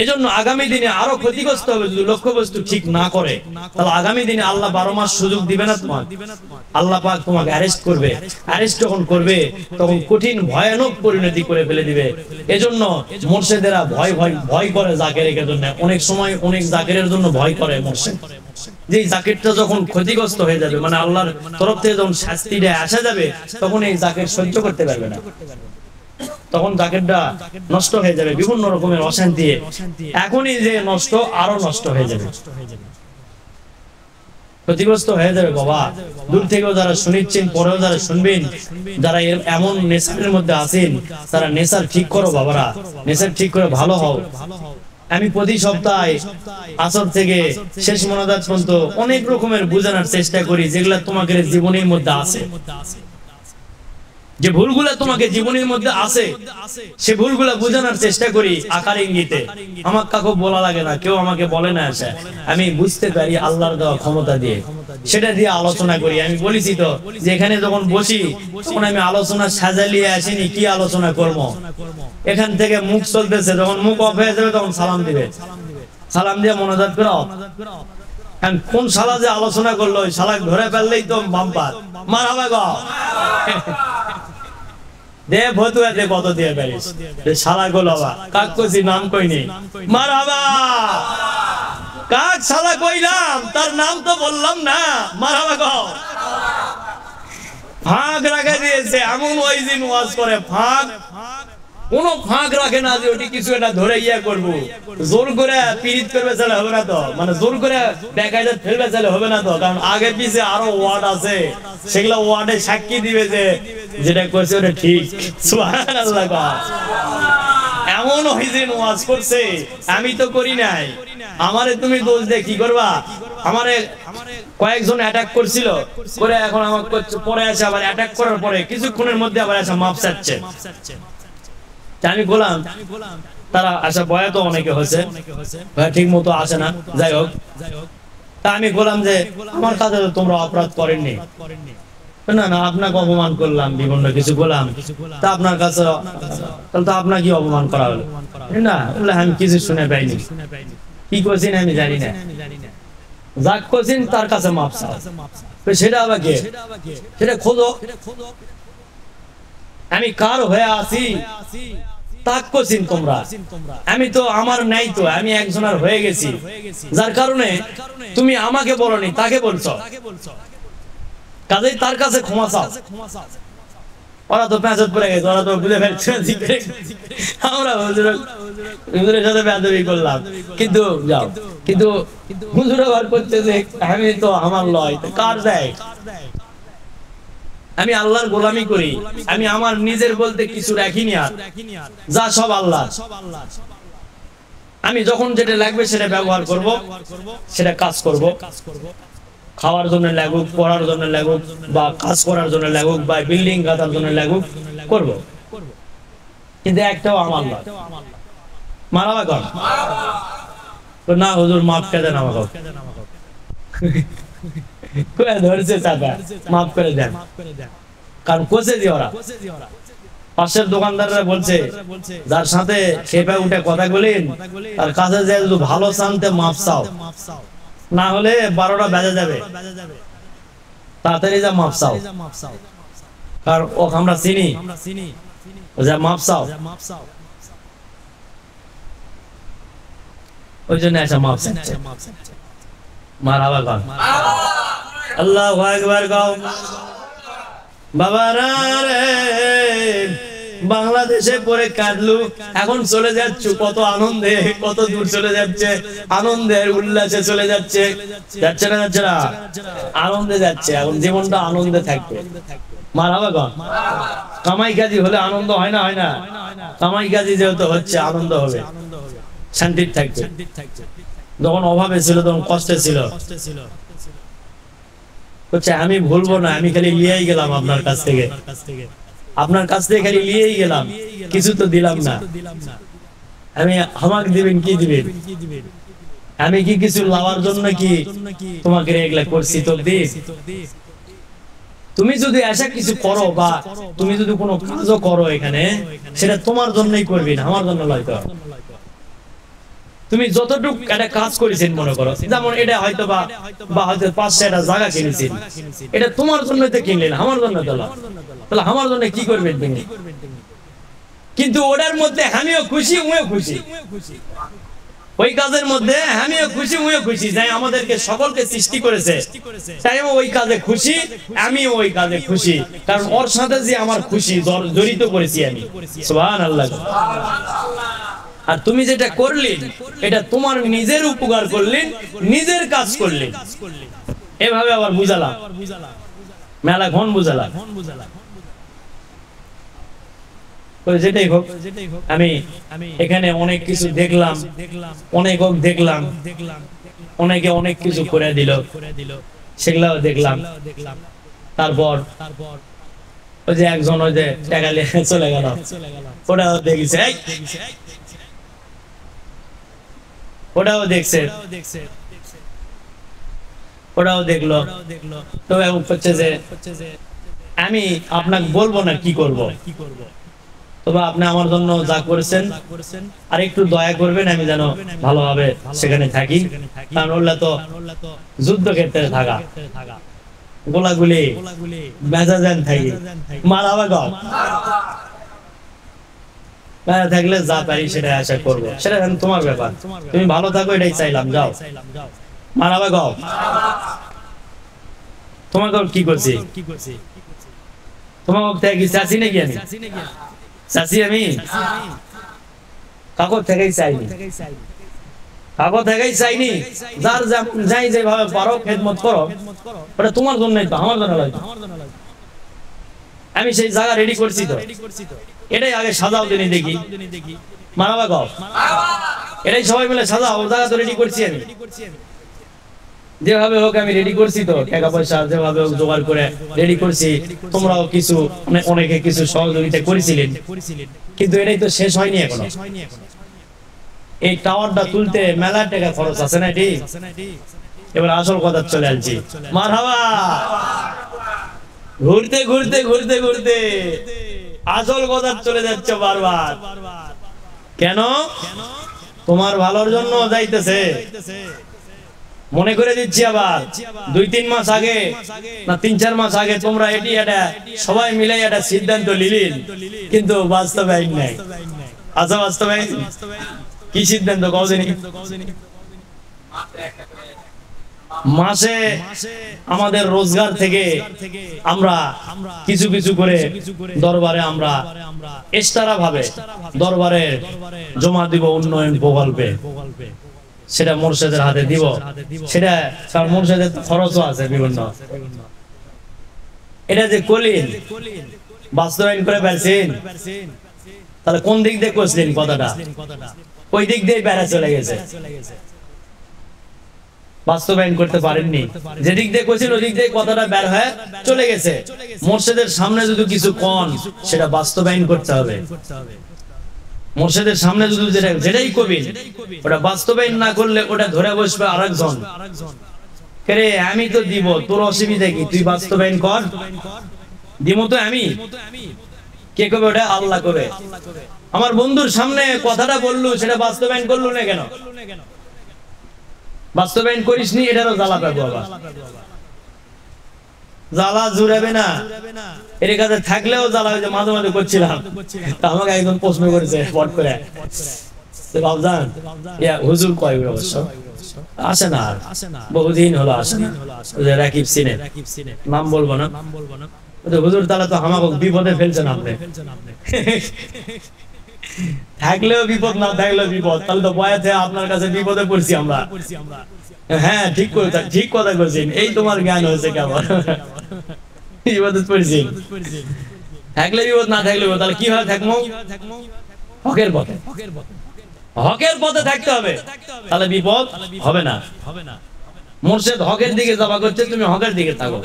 Speaker 1: এজন্য আগামী দিনে আরো ক্ষতিগ্রস্ত হবে। যদি লক্ষ্য বস্তু ঠিক না করে, তাহলে আগামী দিনে আল্লাহ 12 মাস সুযোগ দিবে না তোমার। আল্লাহ পাক তোমাকে অ্যারেস্ট করবে। অ্যারেস্ট যখন করবে তখন কঠিন ভয়ানক পরিণতি করে ফেলে দিবে। এজন্য মুর্শিদেরা ভয় করে জাকেরের জন্য। অনেক সময় অনেক জাকেরের জন্য ভয় করে মুর্শিদ। যে জাকেরটা যখন ক্ষতিগ্রস্ত হয়ে যাবে, মানে আল্লাহর তরফ থেকে যখন শাস্তিটা আসা যাবে, তখন এই জাকের সহ্য করতে পারবে না, তখন জাকেরটা নষ্ট হয়ে যাবে বিভিন্ন রকমের অশান্তি। এখনই যে নষ্ট, আরো নষ্ট হয়ে যাবে, ক্ষতিগ্রস্ত হয়ে যাবে বাবা। দূর থেকেও যারা শুনিচ্ছেন, পরেও যারা শুনবেন, যারা এমন নেশার মধ্যে আছেন, তারা নেশার ঠিক করো বাবারা, নেশার ঠিক করে ভালো হও। আমি প্রতি সপ্তাহে আসর থেকে শেষ মোনাজাত পর্যন্ত অনেক রকমের বোঝানোর চেষ্টা করি, যেগুলা তোমাকে জীবনের মধ্যে আছে, যে ভুলগুলা তোমাকে জীবনের মধ্যে আছে, সে ভুলগুলা বোঝানোর চেষ্টা করি আকার ইঙ্গিতে। আমার কাউকে বলা লাগে না, কেউ আমাকে বলে না, আসে আমি বুঝতে পারি আল্লাহর দেওয়া ক্ষমতা দিয়ে, সেটা দিয়ে আলোচনা করি। আমি বলেছি তো যে এখানে যখন বসি তখন আমি আলোচনা সাজালিয়ে আসিনি, কি আলোচনা করব। এখান থেকে মুখ চলতেছে, যখন মুখ অফ হয়ে যাবে তখন সালাম দিবে, সালাম দিয়ে মোনাজাত করো। কোন শালা যে আলোচনা করলো, ওই শালা ধরে ফেললেই তো বাম্পার। মারহাবা গো। দে ভতুয়া দে, কত দিয়ে পারিস শালা গোলা কাক কইছি, নাম কইনি। মারহাবা। কাক শালা কইলাম, তার নাম তো বললাম না। মারহাবা গো। ফাঁক রাখা দিয়েছে, এমন ওই দিন ওয়াজ করে ফাঁক, কোন ফাঁক রাখে না যে ওটি কিছু একটা ধরে ইয়া করবো, জোর করে পীড়িত করবে চলে হবে না তো, মানে জোর করে দেখাইতে ফেলবে চলে হবে না তো। কারণ আগে পিছে আরো ওয়ার্ড আছে, সেগুলো ওয়ার্ডে সাক্ষী দিবে যে যেটা করছে ওটা ঠিক। সুবহানাল্লাহ। এমন হইছে ওয়াজ করছে, আমি তো করি নাই, আমারে তুমি দোষ দিয়ে কি করবা? আমারে কয়েকজন অ্যাটাক করছিল, করে এখন আমার পরে আছে, আবার অ্যাটাক করার পরে কিছুক্ষণের মধ্যে আবার আছে মাপ চাচ্ছে। আমি বললাম, তারা আশা ভয় তো অনেকে হচ্ছে, ঠিক মতো আসে না, যাই হোক। তা আমি বললাম যে আমার কাছে তোমরা অপরাধ করেননি। না না, আপনাকে অপমান করলাম, বিভিন্ন কিছু বললাম, তা আপনার কাছে তাহলে তো আপনাকে অপমান করা হলো না? আমি কিছু শুনে পাইনি, কি করছেন আমি জানি না, যাক করছেন তার কাছে মাপ চাও, সেটা আবার কে, সেটা খোঁজো। আমি কার হয়ে আছি তাক্কছিন তোমরা, আমি তো আমার নাই, তো আমি একজনের হয়ে গেছি, যার কারণে তুমি আমাকে বলনি, তাকে বলছো, কাজেই তার কাছে ক্ষমা চাও। ওরা তো প্যাঁচত পড়ে গেছে, ওরা তো বুঝে ফেলছে আমরা হুজুরের সাথে বেয়াদবি করলাম, কিন্তু যাও, কিন্তু হুজুর আবার করছে যে আমি তো আমার লয়, কার দেয়? আমি আল্লাহর গোলামি করি, আমি আমার নিজের বলতে কিছু রাখিনি, আর যা সব আল্লাহ। আমি যখন যেটা লাগবে সেটা ব্যবহার করব, সেটা কাজ করব, খাওয়ার জন্য লাগুক, পড়ার জন্য লাগুক, বা কাজ করার জন্য লাগুক, বা বিল্ডিং গাঁথার জন্য লাগুক, করব, কিন্তু একটাও আমার নয়। মারাবা কর না হুজুর, মাফ করে দেন আমাকে, ধরছে চাপা, মাফ করে দেন, কারণ কোসে দিয়ে ওরা। পাশের দোকানদাররা বলছে যার সাথে খেপে উঠে কথা বলেন তার কাছে যে ভালো চানতে মাফ চাও, না হলে 12টা বেজে যাবে, তাড়াতাড়ি যা মাফ চাও, কারণ ও আমরা চিনি, যা মাফ চাও, ওই জন্য এসে মাফ চাচ্ছে। মারহাবা গান, আল্লাহু আকবার গাও। বাবারা রে, বাংলাদেশে পরে কাঁদলু, এখন চলে যাচ্ছ কত আনন্দে, কত দূর চলে যাচ্ছে, আনন্দের উল্লাসে চলে যাচ্ছে, যাচ্ছে না যাচ্ছে না, আনন্দে যাচ্ছে, এখন জীবনটা আনন্দে থাকবে। মারহাবা গান। কামাই কাজী হলে আনন্দ হয় না, হয় না? কামাই কাজী যেহেতু হচ্ছে, আনন্দ হবে, শান্তি থাকবে। যখন অভাবে ছিল, তখন কষ্টে ছিল, বলছে আমি ভুলবো না, আমি খালি লিয়েই গেলাম আপনার কাছ থেকে, আপনার কাছ থেকে খালি লিয়েই গেলাম, কিছু তো দিলাম না, আমি আমাকে দিবেন, কি দিবেন? আমি কি কিছু লাওয়ার জন্য কি তোমাকে এগুলা করছি? তো তুমি যদি এসা কিছু করো, বা তুমি যদি কোনো কাজও করো এখানে, সেটা তোমার জন্যই করবি না, আমার জন্য নয়। তো তুমি যতটুকু একটা কাজ করেছেন মনে করো, যেমন এটা হয়তো বা হয়তো 5-6টা জায়গা কিনেছেন, এটা তোমার জন্য তো কিনলেন, আমার জন্য তাহলে আমার জন্য কি করবেন তিনি? কিন্তু ওটার মধ্যে আমিও খুশি, উনিও খুশি, ওই কাজের মধ্যে আমিও খুশি, উনিও খুশি, যাই আমাদেরকে সকলকে সৃষ্টি করেছে, তাই ওই কাজে খুশি, আমিও ওই কাজে খুশি, কারণ ওর সাথে যে আমার খুশি জড়িত করেছি আমি। সুবহানাল্লাহ। আর তুমি যেটা করলেন, এটা তোমার নিজের উপকার করলেন, নিজের কাজ করলেন, এভাবে আবার বুঝালাম, মেলা ঘন বুঝালাম। যেটাই হোক, আমি এখানে অনেক কিছু দেখলাম, অনেক দেখলাম, অনেকে অনেক কিছু করে দিল, সেগুলাও দেখলাম। তারপর ওই যে একজন ওই যে টাকা নিয়ে চলে গেল, ওটাও দেখেছে, ওটাও দেখছে, ওটাও দেখলো। তো হচ্ছে যে আমি আপনাকে বলবো না কি করব, তবে আপনি আমার জন্য যা করেছেন আর একটু দয়া করবেন, আমি যেন ভালোভাবে সেখানে থাকি, কারণ ওগুলা তো যুদ্ধক্ষেত্রে থাকা, গোলাগুলি মেজাজান থাকি, মারাবা গাও থাকলে যা পারি সেটা আশা করবো, সেটা তোমার ব্যাপার, তুমি ভালো থাকো, এটাই চাইলাম, যাও। মারাবা গাও। তোমাকে কি করছি? তোমাকে কি চাষি নাকি? আমি চাষি, আমি কাকর থেকেই চাইনি, কাকর থেকেই চাইনি। যার যাই যেভাবে পারো খেদমত করো, ওটা তোমার জন্যই তো, আমার জন্য নয়। আমি সেই জায়গা রেডি করছি, তো এটাই আগে সাজাও দিনে দেখি। মারাবা গাও, এটাই সবাই মিলে সাজাও, জায়গা তো রেডি করছি আমি, যেভাবে হোক আমি রেডি করছি, তো টাকা পয়সা যেভাবে হোক জোগাড় করে রেডি করছি। তোমরাও কিছু, অনেকে কিছু সহযোগিতা করেছিলেন, কিন্তু এটাই তো শেষ হয়নি এখনো। এই টাওয়ারটা তুলতে মেলা টাকা খরচ আছে না, ঠিক? এবার আসল কথা চলে আসছি। মারহাবা। ঘুরতে ঘুরতে ঘুরতে ঘুরতে আসল কথা চলে যাচ্ছে বারবার। কেন? তোমার ভালোর জন্য যাইতেছে। মনে করে দিচ্ছি, আবার 2-3 মাস আগে না 3-4 মাস আগে তোমরা এটি এটা সবাই মিলে একটা সিদ্ধান্ত নিলেন, কিন্তু বাস্তবায়ন নাই। আচ্ছা বাস্তবায়ন কি সিদ্ধান্ত কদিন মাসে আমাদের রোজগার থেকে আমরা কিছু কিছু করে দরবারে আমরা এক্সট্রা ভাবে দরবারে জমা দিব উন্নয়ন প্রকল্পে সেটা মুর্শিদের হাতে দিব সেটা তার মুর্শিদের খরচও আছে বিভিন্ন এটা যে কলিন বাস্তবায়ন করে ফেলছেন তাহলে কোন দিক দিয়ে করছেন কথাটা ওই দিক দিয়ে বেড়া চলে গেছে বাস্তবায়ন করতে পারেননি যেদিক দিয়ে কইছেন ওই দিক দিয়ে কথাটা বের হয়ে চলে গেছে মুর্শিদের সামনে যদি কিছু কোন সেটা বাস্তবায়ন করতে হবে মুর্শিদের সামনে যদি যেটাই কবিন ওটা বাস্তবায়ন না করলে ওটা ধরে বসবে আরেকজন রে আমি তো দিব তোর অসুবিধা কি তুই বাস্তবায়ন কর দিব তো আমি কে কবে ওটা আল্লাহ কবে আমার বন্ধুর সামনে কথাটা বললু সেটা বাস্তবায়ন করলু না কেন বাস্তবায়ন করিসনি এটারও জ্বালা পাবো আবার জ্বালা জুড়াবে না এর কাছে থাকলেও জ্বালা হয়েছে মাঝে মাঝে করছিলাম আমাকে একজন প্রশ্ন করেছে পট করে বাবজান হুজুর কয় অবশ্য আসে না বহুদিন হলো আসে না রাকিব সিনে নাম বলবো না হুজুর তাহলে তো আমাকে বিপদে ফেলছেন আপনি থাকলেও বিপদ না থাকলেও বিপদ তাহলে তো বয়াতে আপনার কাছে বিপদে পড়ছি আমরা হ্যাঁ ঠিক কথা বলছেন এই তোমার জ্ঞান হয়েছে কেমন বিপদে পড়ছি থাকলে বিপদ না থাকলে তাহলে কিভাবে থাকবো হকের পথে হকের পথে থাকতে হবে তাহলে বিপদ হবে না মুর্শিদ হকের দিকে যাওয়া করছে তুমি হকের দিকে থাকো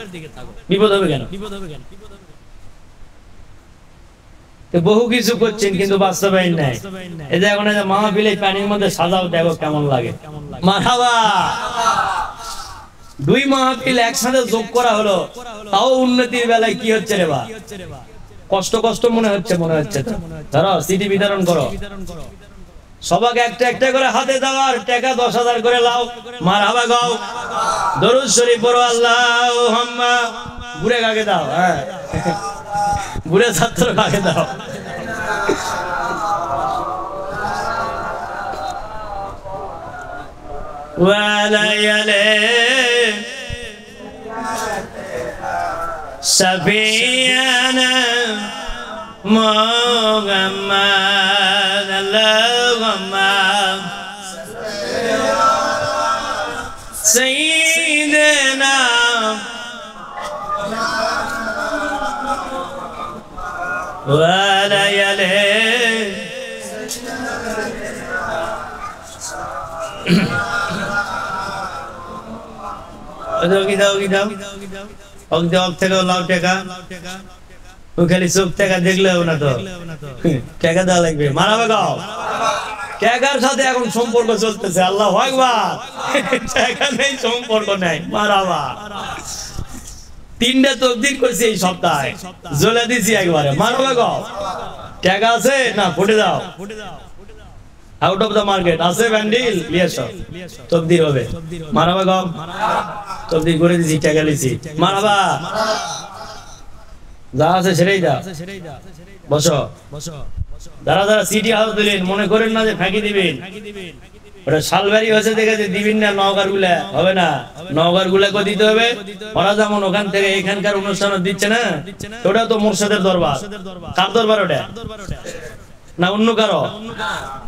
Speaker 1: বিপদ হবে কেন বহু কিছু করছেন কিন্তু বাস্তবায়ন নাই এই যে এখন মাহফিলে পানির মধ্যে সাজাও দেখো কেমন লাগে মারহাবা দুই মাহফিল একসাথে যোগ করা হলো তাও উন্নতির বেলায় কি হচ্ছে রে বা কষ্ট কষ্ট মনে হচ্ছে ধরো সিটি বিতরণ করো সবাইকে একটা একটা করে হাতে দাও আর টাকা 10,000 করে লাও মারহাবা গাও দরুদ শরীফ পড়ো আল্লাহুম্মা বুড়ে গাকে দাও হ্যাঁ বুড়ে ছাত্র গাকে দাও ওয়ালায়ালে সাফিয়ানা মুহাম্মাদ আল্লাহুম্মা সাইয়্যিদিনা ওয়ালায়ালে টাকার সাথে এখন সম্পর্ক চলতেছে আল্লাহু আকবার টাকা নেই সম্পর্ক নেই মারাবা তিনটা তকদির করছি এই সপ্তাহে জ্বলে দিছি একবারে মারাবা গাও টাকা আছে না ফুটে দাও আউট অফ দা মার্কেট আছে ব্যান্ডিল নিয়ে এসো তকদির হবে মারাবা গাও তকদির করে দিছি টাকা লিছি মারাবা যা আছে সেটাই দাও বসো যারা যারা সিটি হাউস দিলেন মনে করেন না যে ফাঁকি দিবেন ওটা শালবাড়ি হয়েছে দেখে যে দিবেন না নওগাঁর গুলা হবে না নওগাঁর গুলাকে দিতে হবে ওরা যেমন ওখান থেকে এখানকার অনুষ্ঠান দিচ্ছে না ওটা তো মুর্শিদের দরবার কার দরবার ওটা না অন্য কারো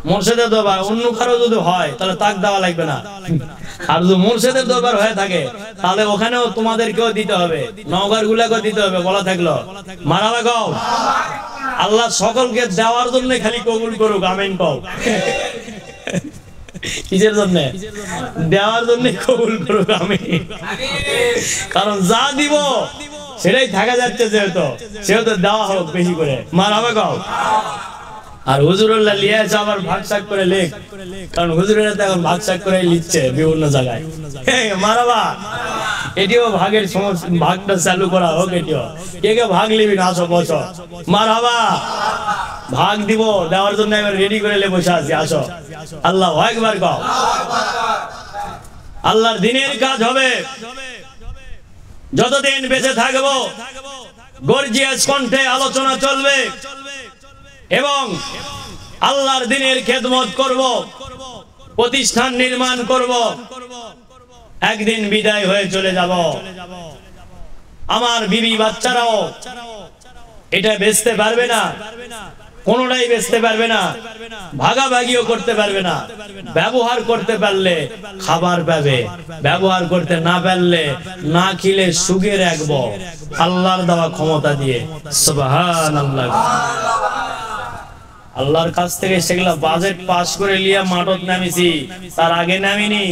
Speaker 1: মুর্শিদের দরবার অন্য কারো যদি হয় তাহলে তাক দেওয়া লাগবে না আর যদি মুর্শিদের দরবার হয়ে থাকে তাহলে ওখানেও তোমাদেরকেও দিতে হবে নওগাঁর গুলাকেও দিতে হবে বলা থাকলো মারাবা গাও আল্লাহ সকলকে দেওয়ার জন্য খালি কবুল করুক আমিন কও কিসের জন্য দেওয়ার জন্য কবুল করুক আমিন কারণ যা দিব সেটাই থাকা যাচ্ছে সেহেতু দেওয়া হোক বেশি করে মারাবা গাও আর হুজুরুল্লাহ লিয়েছে আবার ভাগসাক করে লেখ কারণ হুজুরেরা তো এখন ভাগসাক করে লিখছে বিভিন্ন জায়গায় মারাবা এটিও ভাগের ভাগটা চালু করা হোক এটিও কে কে ভাগ নিবি না আসো বসো মারাবা ভাগ দিব দেওয়ার জন্য এবার রেডি করে বসে আছি আসো আল্লাহু আকবার গাও আল্লাহর দ্বীনের কাজ হবে যতদিন বেঁচে থাকবো গর্জিয়াস কণ্ঠে আলোচনা চলবে এবং আল্লাহর দ্বীনের খেদমত করব, প্রতিষ্ঠান নির্মাণ করব, একদিন বিদায় হয়ে চলে যাব। আমার বিবি বাচ্চারাও এটা বেচতে পারবে না, কোনটাই বেচতে পারবে না, ভাগাভাগিও করতে পারবে না। ব্যবহার করতে পারলে খাবার পাবে, ব্যবহার করতে না পারলে না খেলে সুগে রাখবো আল্লাহর দেওয়া ক্ষমতা দিয়ে। সুবহানাল্লাহ। আল্লাহর কাছ থেকে সেগুলা বাজেট পাস করে লিয়া মাঠত নামিছি, তার আগে নামিনি,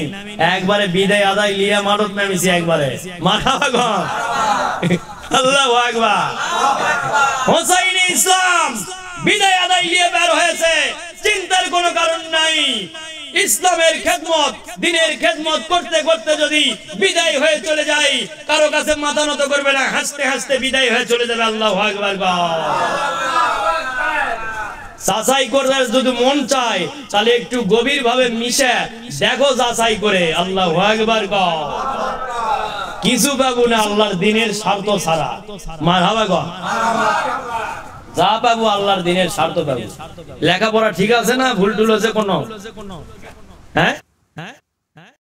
Speaker 1: একবারে বিদায় আদায় লিয়া মাঠত নামিছি একবারে। মারহাবা, আল্লাহু আকবার। হোসাইন ইসলাম বিদায় আদায় লিয়ে বের হয়েছে, চিন্তার কোনো কারণ নাই। ইসলামের খেদমত, দ্বীনের খেদমত করতে করতে যদি বিদায় হয়ে চলে যায়, কারো কাছে মাথা নত করবে না, হাসতে হাসতে বিদায় হয়ে চলে যাবে। আল্লাহু আকবার। যাচাই করবে যদি মন চায়, তাহলে একটু গভীর ভাবে মিশে দেখো, যাচাই করে। আল্লাহু আকবার। কিছু পাবো না আল্লাহর দ্বীনের স্বার্থ ছাড়া। মারহাবা গো। যা পাবো আল্লাহর দ্বীনের স্বার্থ পাবো। লেখাপড়া ঠিক আছে না, ভুল টুল আছে কোনো? হ্যাঁ।